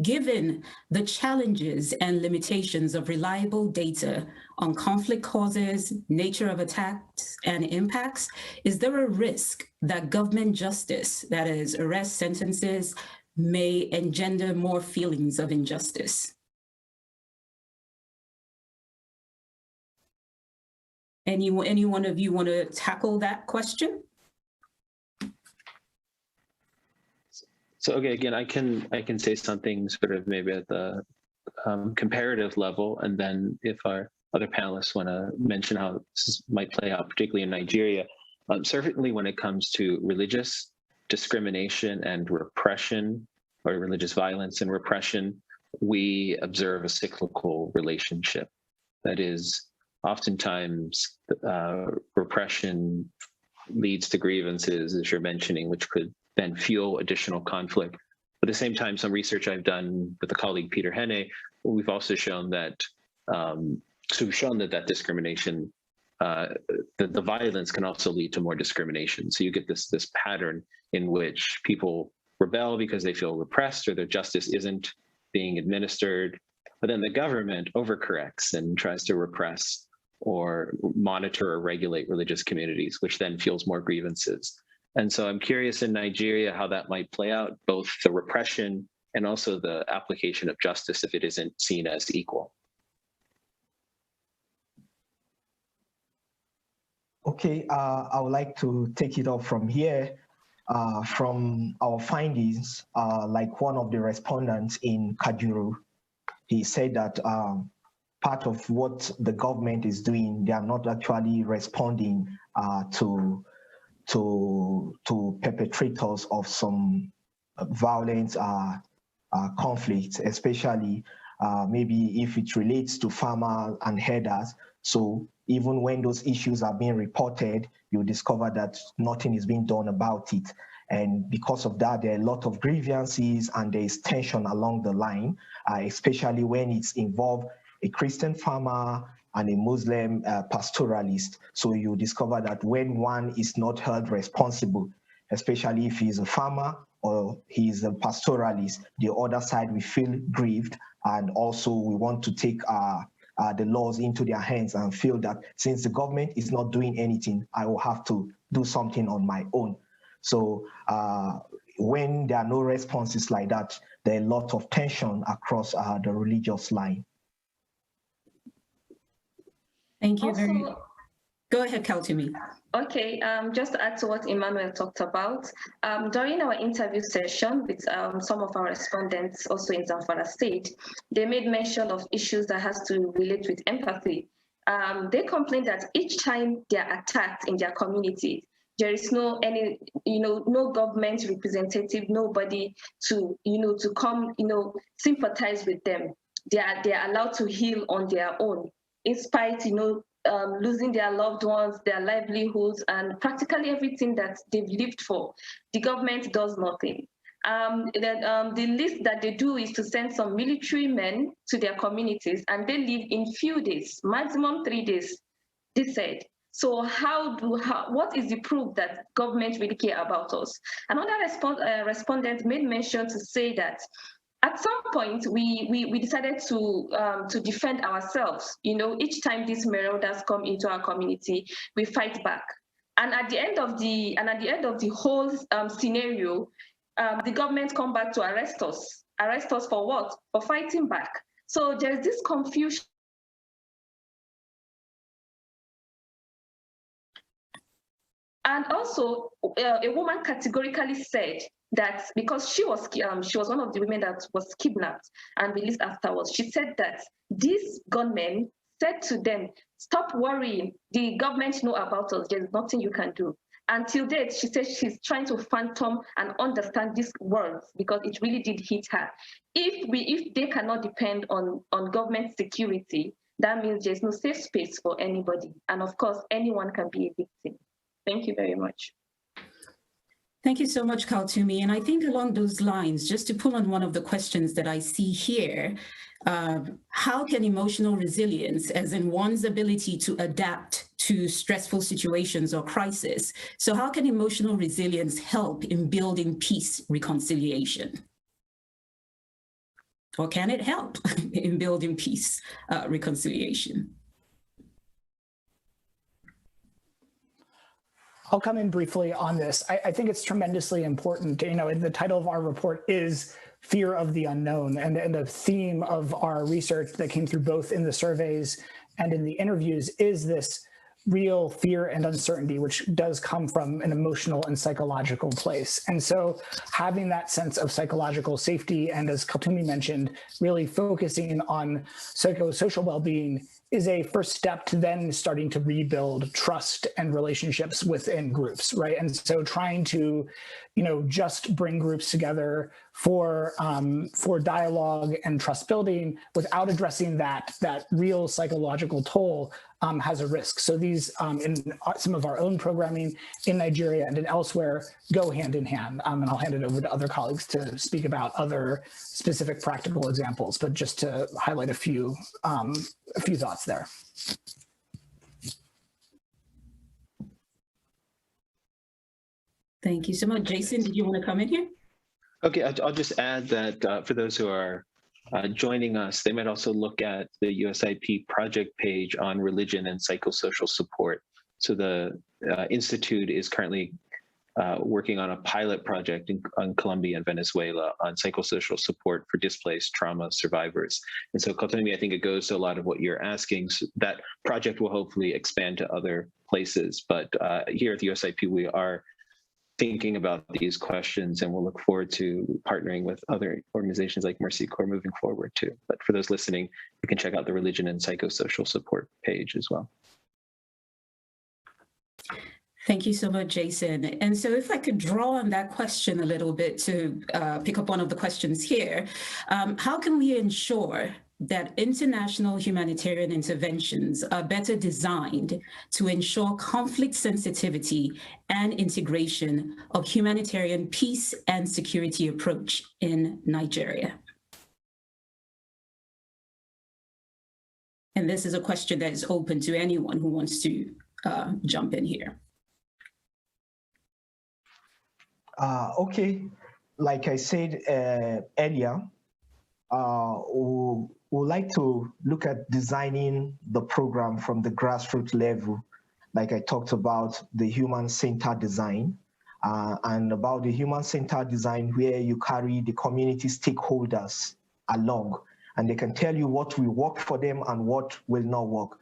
given the challenges and limitations of reliable data on conflict causes, nature of attacks and impacts, is there a risk that government justice, that is arrest sentences, may engender more feelings of injustice? Any one of you want to tackle that question? So okay, again, I can say something sort of maybe at the comparative level, and then if our other panelists want to mention how this might play out, particularly in Nigeria, certainly when it comes to religious discrimination and repression, or religious violence and repression, we observe a cyclical relationship. That is, oftentimes repression leads to grievances, as you're mentioning, which could then fuel additional conflict. At the same time, some research I've done with a colleague, Peter Henne, we've also shown that, that discrimination, the violence can also lead to more discrimination. So you get this pattern in which people rebel because they feel repressed or their justice isn't being administered, but then the government overcorrects and tries to repress or monitor or regulate religious communities, which then fuels more grievances. And so I'm curious in Nigeria how that might play out, both the repression and also the application of justice if it isn't seen as equal. Okay, I would like to take it up from here. From our findings, like one of the respondents in Kajuru, he said that part of what the government is doing, they are not actually responding to perpetrators of some violent conflicts, especially maybe if it relates to farmers and herders. So even when those issues are being reported, you discover that nothing is being done about it. And because of that, there are a lot of grievances and there is tension along the line, especially when it's involved a Christian farmer and a Muslim pastoralist. So you discover that when one is not held responsible, especially if he's a farmer or he's a pastoralist, the other side will feel grieved, and also we want to take the laws into their hands and feel that since the government is not doing anything, I will have to do something on my own. So when there are no responses like that, there are a lot of tension across the religious line. Thank you very much. Go ahead, Kaltumi. Okay, just to add to what Emmanuel talked about, during our interview session with some of our respondents also in Zamfara State, they made mention of issues that has to relate with empathy. They complained that each time they are attacked in their community, there is no government representative, nobody to come sympathize with them. They are allowed to heal on their own, in spite losing their loved ones, their livelihoods, and practically everything that they've lived for. The government does nothing. The least that they do is to send some military men to their communities, and they live in few days, maximum 3 days, they said. So what is the proof that government really care about us? Another respondent made mention to say that at some point we decided to defend ourselves. Each time these marauders come into our community, we fight back. And at the end of the whole scenario, the government come back to arrest us. Arrest us for what? For fighting back. So there's this confusion. And also, a woman categorically said that because she was one of the women that was kidnapped and released afterwards, she said that these gunmen said to them, "Stop worrying, the government know about us, there's nothing you can do." Until date, she said she's trying to fathom and understand these words because it really did hit her. If they cannot depend on government security, that means there's no safe space for anybody. And of course, anyone can be a victim. Thank you very much. Thank you so much, Kaltumi. And I think along those lines, just to pull on one of the questions that I see here, How can emotional resilience, as in one's ability to adapt to stressful situations or crisis, so how can emotional resilience help in building peace reconciliation? Or can it help in building peace reconciliation? I'll come in briefly on this. I think it's tremendously important. You know, the title of our report is Fear of the Unknown, and the theme of our research that came through both in the surveys and in the interviews is this real fear and uncertainty, which does come from an emotional and psychological place. And so having that sense of psychological safety, and as Kaltumi mentioned, really focusing on psychosocial well-being is a first step to then starting to rebuild trust and relationships within groups, right? And so trying to, you know, just bring groups together for dialogue and trust building without addressing that real psychological toll has a risk. So these, in some of our own programming in Nigeria and in elsewhere, go hand in hand. And I'll hand it over to other colleagues to speak about other specific practical examples, but just to highlight a few thoughts there. Thank you so much. Jason, did you want to come in here? Okay, I'll just add that for those who are joining us, they might also look at the USIP project page on religion and psychosocial support. So the Institute is currently working on a pilot project on Colombia and Venezuela on psychosocial support for displaced trauma survivors. And so, Kaltumi, I think it goes to a lot of what you're asking. So that project will hopefully expand to other places. But here at the USIP, we are thinking about these questions, and we'll look forward to partnering with other organizations like Mercy Corps moving forward too. But for those listening, you can check out the religion and psychosocial support page as well. Thank you so much, Jason. And so if I could draw on that question a little bit to pick up one of the questions here, how can we ensure that international humanitarian interventions are better designed to ensure conflict sensitivity and integration of humanitarian peace and security approach in Nigeria? And this is a question that is open to anyone who wants to jump in here. Okay, like I said earlier, we would like to look at designing the program from the grassroots level, like I talked about the human-centered design, and about the human-centered design where you carry the community stakeholders along, and they can tell you what will work for them and what will not work.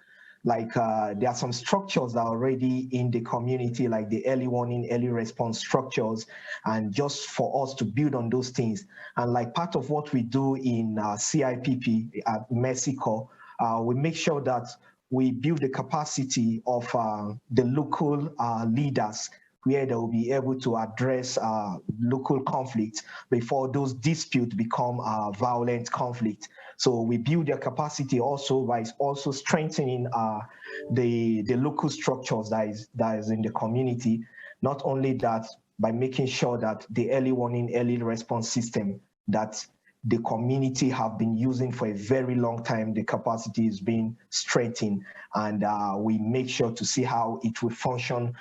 Like there are some structures that are already in the community, like the early warning, early response structures, and just for us to build on those things. And like part of what we do in CIPP at Mercy Corps, we make sure that we build the capacity of the local leaders, where they will be able to address local conflicts before those disputes become violent conflict. So we build their capacity also by also strengthening the local structures that is in the community. Not only that, by making sure that the early warning, early response system that the community have been using for a very long time, the capacity is being strengthened, and we make sure to see how it will function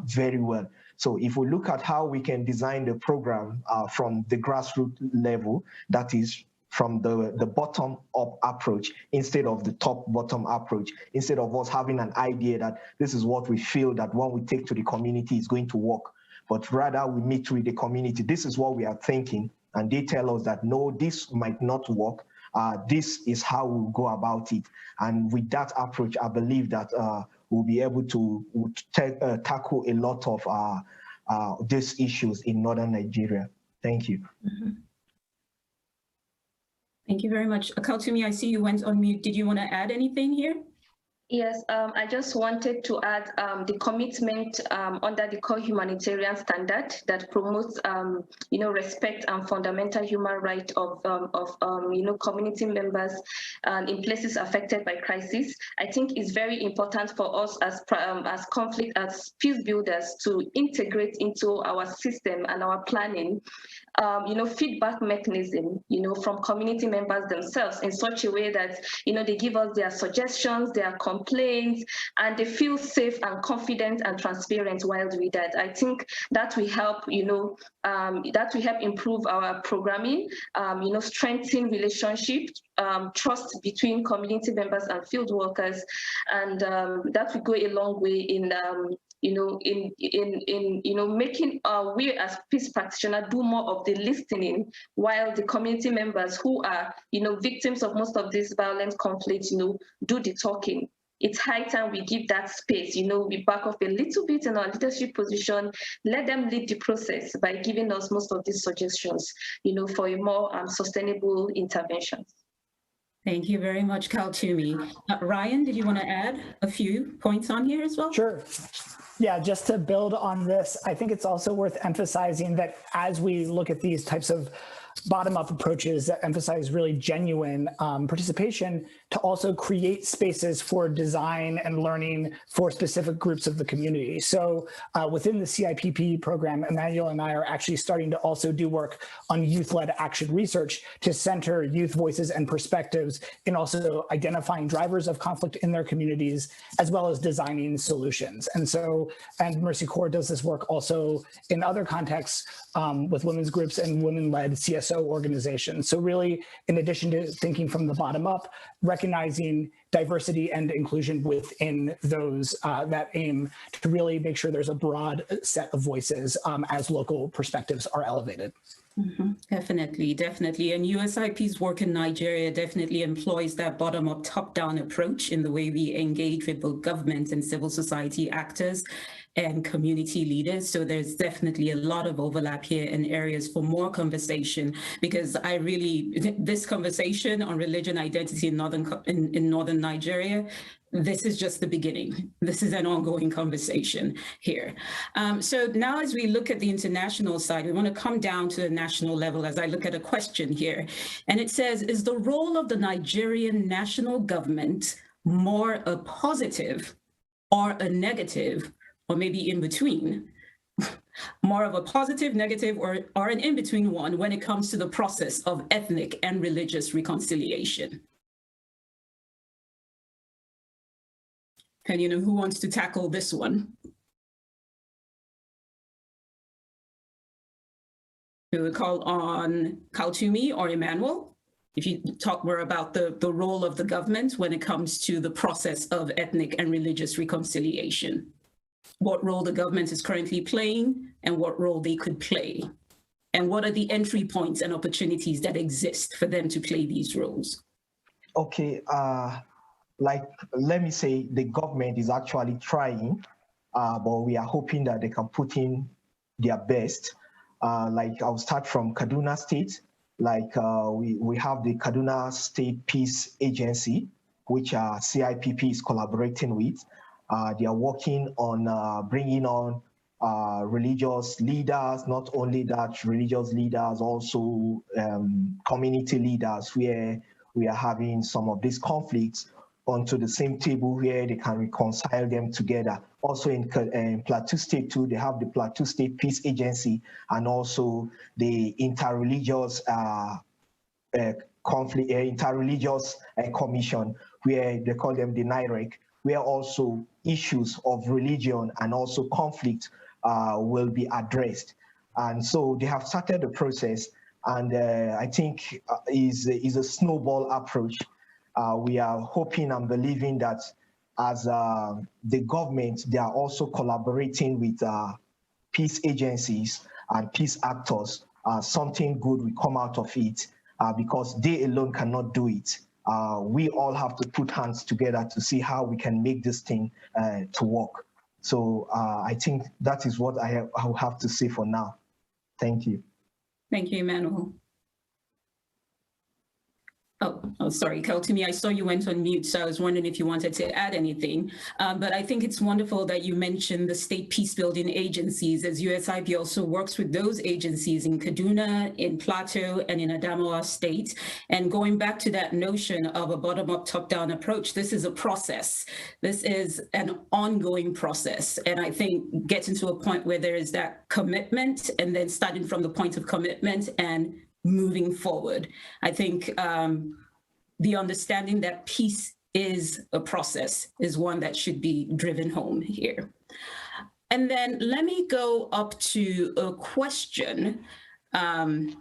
very well. So if we look at how we can design the program from the grassroots level, that is from the bottom-up approach instead of the top-bottom approach, instead of us having an idea that this is what we feel that when we take to the community is going to work, but rather we meet with the community. This is what we are thinking, and they tell us that, no, this might not work. This is how we'll go about it. And with that approach, I believe that we'll be able to tackle a lot of these issues in northern Nigeria. Thank you. Mm-hmm. Thank you very much. Kaltumi, I see you went on mute. Did you want to add anything here? Yes, I just wanted to add the commitment under the core humanitarian standard that promotes, respect and fundamental human rights of community members in places affected by crisis. I think it's very important for us as conflict, as peace builders, to integrate into our system and our planning feedback mechanism, from community members themselves in such a way that, they give us their suggestions, their complaints, and they feel safe and confident and transparent while doing that. I think that will help, improve our programming, strengthen relationships, trust between community members and field workers, and that will go a long way in making we as peace practitioners do more of the listening, while the community members who are victims of most of these violent conflicts do the talking. It's high time we give that space. We back off a little bit in our leadership position, let them lead the process by giving us most of these suggestions for a more sustainable intervention. Thank you very much, Kaltumi. Ryan, did you want to add a few points on here as well? Sure. Yeah, just to build on this, I think it's also worth emphasizing that as we look at these types of bottom-up approaches that emphasize really genuine participation, to also create spaces for design and learning for specific groups of the community. So within the CIPP program, Emmanuel and I are actually starting to also do work on youth-led action research to center youth voices and perspectives in also identifying drivers of conflict in their communities, as well as designing solutions. And Mercy Corps does this work also in other contexts with women's groups and women-led CSO organizations. So really, in addition to thinking from the bottom up, recognizing diversity and inclusion within those that aim to really make sure there's a broad set of voices as local perspectives are elevated. Mm-hmm. Definitely. And USIP's work in Nigeria definitely employs that bottom-up, top-down approach in the way we engage with both government and civil society actors and community leaders. So there's definitely a lot of overlap here and areas for more conversation, because this conversation on religion identity in northern Nigeria, this is just the beginning. This is an ongoing conversation here. So now as we look at the international side, we want to come down to the national level as I look at a question here. And it says, is the role of the Nigerian national government more a positive or a negative, or maybe in between? More of a positive, negative, or an in-between one when it comes to the process of ethnic and religious reconciliation? And who wants to tackle this one? We would call on Kaltumi or Emmanuel, if you talk more about the role of the government when it comes to the process of ethnic and religious reconciliation. What role the government is currently playing and what role they could play. And what are the entry points and opportunities that exist for them to play these roles? Okay, let me say the government is actually trying, but we are hoping that they can put in their best. I'll start from Kaduna State. We have the Kaduna State Peace Agency, which CIPP is collaborating with. They are working on bringing on religious leaders, not only that, religious leaders, also community leaders, where we are having some of these conflicts onto the same table where they can reconcile them together. Also in Plateau State too, they have the Plateau State Peace Agency and also the interreligious commission, where they call them the NIREC, where also issues of religion and also conflict will be addressed. And so they have started the process, and I think is a snowball approach. We are hoping and believing that as the government, they are also collaborating with peace agencies and peace actors. Something good will come out of it because they alone cannot do it. We all have to put hands together to see how we can make this thing to work. So I think that is what I will have to say for now. Thank you. Thank you, Emmanuel. Oh, sorry, Kaltumi, I saw you went on mute, so I was wondering if you wanted to add anything. But I think it's wonderful that you mentioned the state peacebuilding agencies, as USIP also works with those agencies in Kaduna, in Plateau, and in Adamawa State. And going back to that notion of a bottom-up, top-down approach, this is a process. This is an ongoing process. And I think getting to a point where there is that commitment, and then starting from the point of commitment and moving forward. I think the understanding that peace is a process is one that should be driven home here. And then let me go up to a question, knowing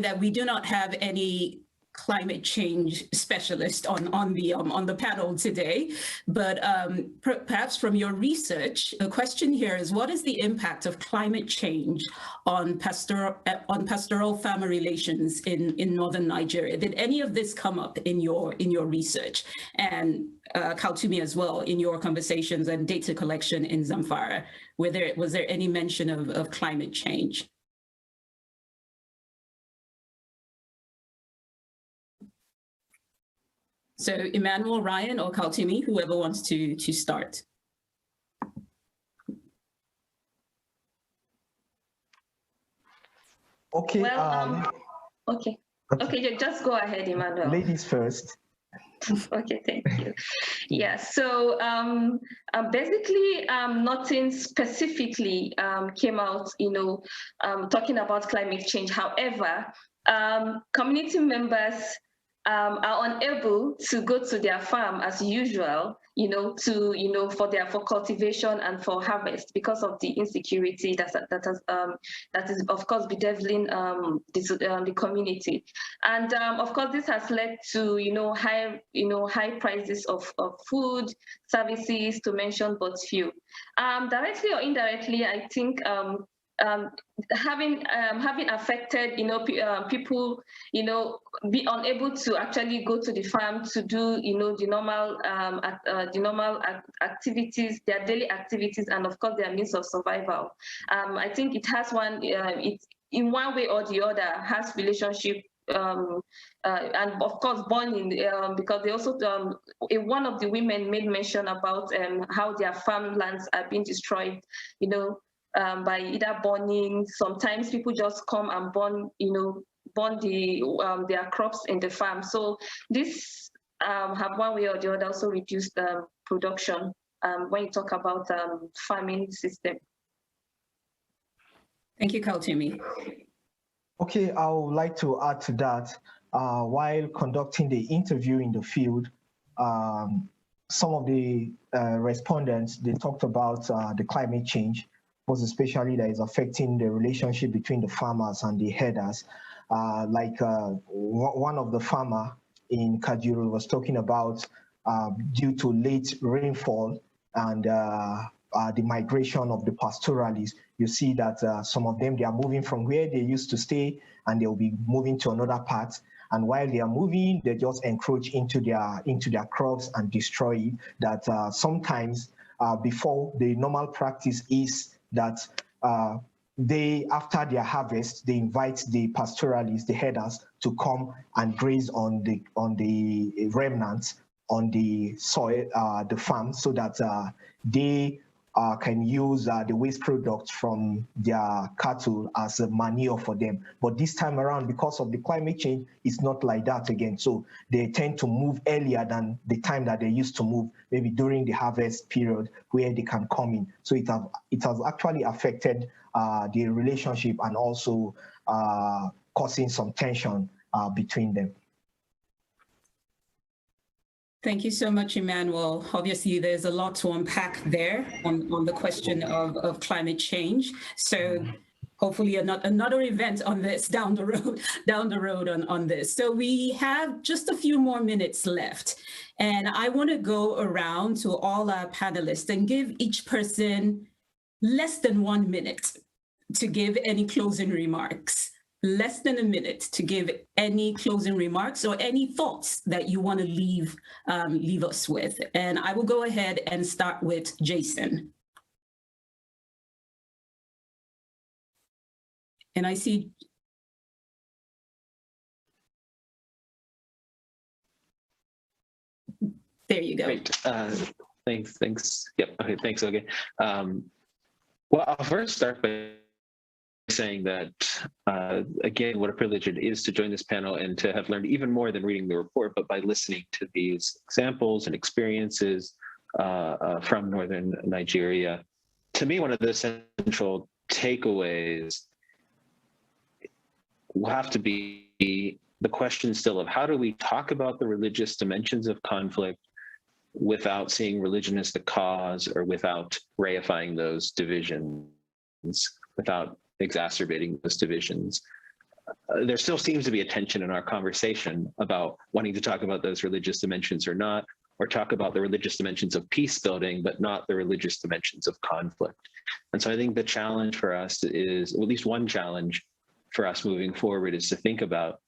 that we do not have any climate change specialist on the panel today, but perhaps from your research, a question here is: what is the impact of climate change on pastoral-farmer relations in northern Nigeria? Did any of this come up in your research? And Kaltumi as well, in your conversations and data collection in Zamfara, was there any mention of climate change? So Emmanuel, Ryan, or Kaltumi, whoever wants to start. Okay. Well, okay, just go ahead, Emmanuel. Ladies first. Okay, thank you. Yeah, so basically nothing specifically came out, talking about climate change. However, community members are unable to go to their farm as usual, for cultivation and for harvest because of the insecurity that is of course bedeviling the community, and of course this has led to high prices of food, services, to mention but few. Directly or indirectly, I think having affected people be unable to actually go to the farm to do the normal activities, their daily activities, and of course their means of survival. I think it has it in one way or the other has relationship, and of course bonding, because they also one of the women made mention about how their farmlands are being destroyed, by either burning. Sometimes people just come and burn their crops in the farm. So this have one way or the other also reduced production when you talk about farming system. Thank you, Kaltumi. Okay, I would like to add to that. While conducting the interview in the field, some of the respondents, they talked about the climate change, most especially that is affecting the relationship between the farmers and the herders. One of the farmer in Kajuru was talking about due to late rainfall and the migration of the pastoralists, you see that some of them, they are moving from where they used to stay and they'll be moving to another part. And while they are moving, they just encroach into their crops and destroy it. That sometimes before, the normal practice is that after their harvest, they invite the pastoralists, the herders, to come and graze on the remnants on the soil, the farm, so that they can use the waste products from their cattle as a manure for them. But this time around, because of the climate change, it's not like that again. So they tend to move earlier than the time that they used to move, maybe during the harvest period where they can come in. So it has actually affected the relationship and also causing some tension between them. Thank you so much, Emmanuel. Obviously, there's a lot to unpack there on the question of climate change. So hopefully another event on this down the road on this. So we have just a few more minutes left. And I want to go around to all our panelists and give each person less than 1 minute to give any closing remarks. Less than a minute to give any closing remarks or any thoughts that you want to leave us with. And I will go ahead and start with Jason. And I see There you go. Great. Thanks. Yep. Okay. Thanks, Oge. Well, I'll first start by saying that, again, what a privilege it is to join this panel and to have learned even more than reading the report, but by listening to these examples and experiences from Northern Nigeria. To me, one of the central takeaways will have to be the question still of how do we talk about the religious dimensions of conflict without seeing religion as the cause or without reifying those divisions, without exacerbating those divisions. There still seems to be a tension in our conversation about wanting to talk about those religious dimensions or not, or talk about the religious dimensions of peace building, but not the religious dimensions of conflict. And so I think the challenge for us is, or at least one challenge for us moving forward, is to think about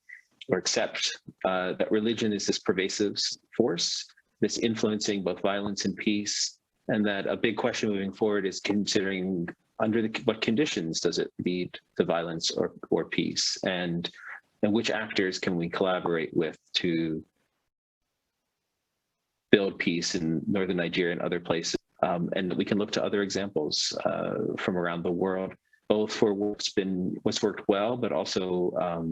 or accept that religion is this pervasive force, this influencing both violence and peace, and that a big question moving forward is considering under what conditions does it lead to violence or peace, and which actors can we collaborate with to build peace in Northern Nigeria and other places. And we can look to other examples from around the world, both for what's worked well, but also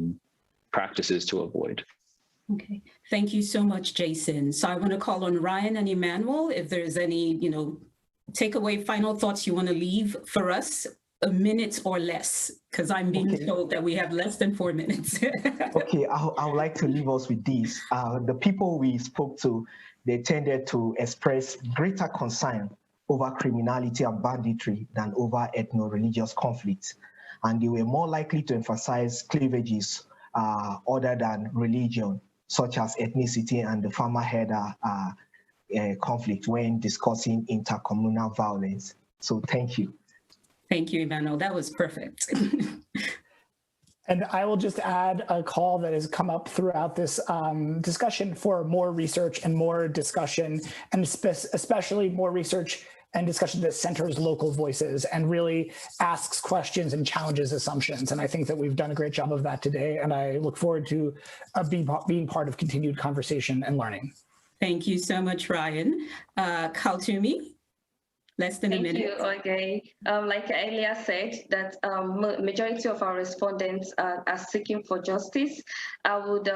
practices to avoid. Okay, thank you so much, Jason. So I want to call on Ryan and Emmanuel if there's any, takeaway final thoughts you want to leave for us, a minute or less, because I'm being told that we have less than 4 minutes. Okay, I would like to leave us with this. The people we spoke to, they tended to express greater concern over criminality and banditry than over ethno-religious conflicts. And they were more likely to emphasize cleavages other than religion, such as ethnicity and the farmer-herder conflict when discussing intercommunal violence. So thank you. Thank you, Emmanuel. That was perfect. And I will just add a call that has come up throughout this discussion for more research and more discussion, and especially more research and discussion that centers local voices and really asks questions and challenges assumptions. And I think that we've done a great job of that today. And I look forward to being part of continued conversation and learning. Thank you so much, Ryan. Kaltumi? Less than a minute. Thank you, Oge. Like I earlier said, that majority of our respondents are seeking for justice. I would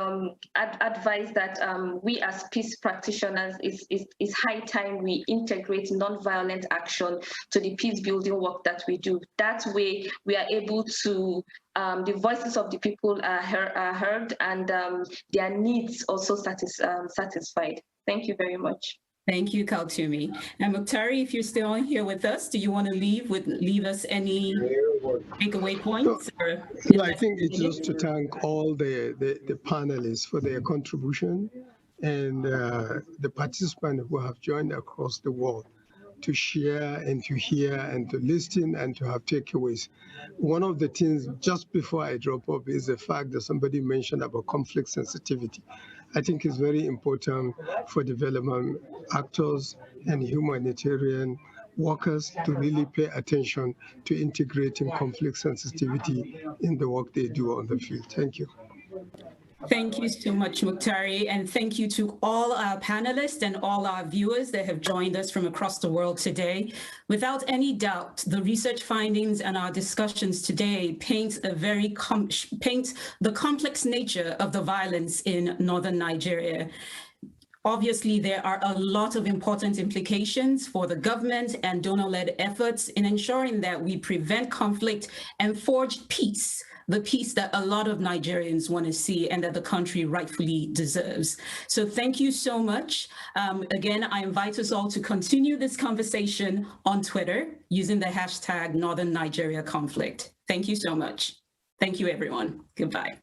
advise that we as peace practitioners, it's high time we integrate nonviolent action to the peace building work that we do. That way we are able to, the voices of the people are heard and their needs also satisfied. Thank you very much. Thank you, Kaltumi. And Muktari, if you're still on here with us, do you want to leave us any takeaway points? So I think it's just to thank all the panelists for their contribution and the participants who have joined across the world to share and to hear and to listen and to have takeaways. One of the things just before I drop off is the fact that somebody mentioned about conflict sensitivity. I think it's very important for development actors and humanitarian workers to really pay attention to integrating conflict sensitivity in the work they do on the field. Thank you. Thank you so much, Muktari, and thank you to all our panelists and all our viewers that have joined us from across the world today. Without any doubt, the research findings and our discussions today paint the complex nature of the violence in Northern Nigeria. Obviously, there are a lot of important implications for the government and donor-led efforts in ensuring that we prevent conflict and forge peace, the peace that a lot of Nigerians want to see and that the country rightfully deserves. So thank you so much. Again, I invite us all to continue this conversation on Twitter using the hashtag Northern Nigeria Conflict. Thank you so much. Thank you, everyone. Goodbye.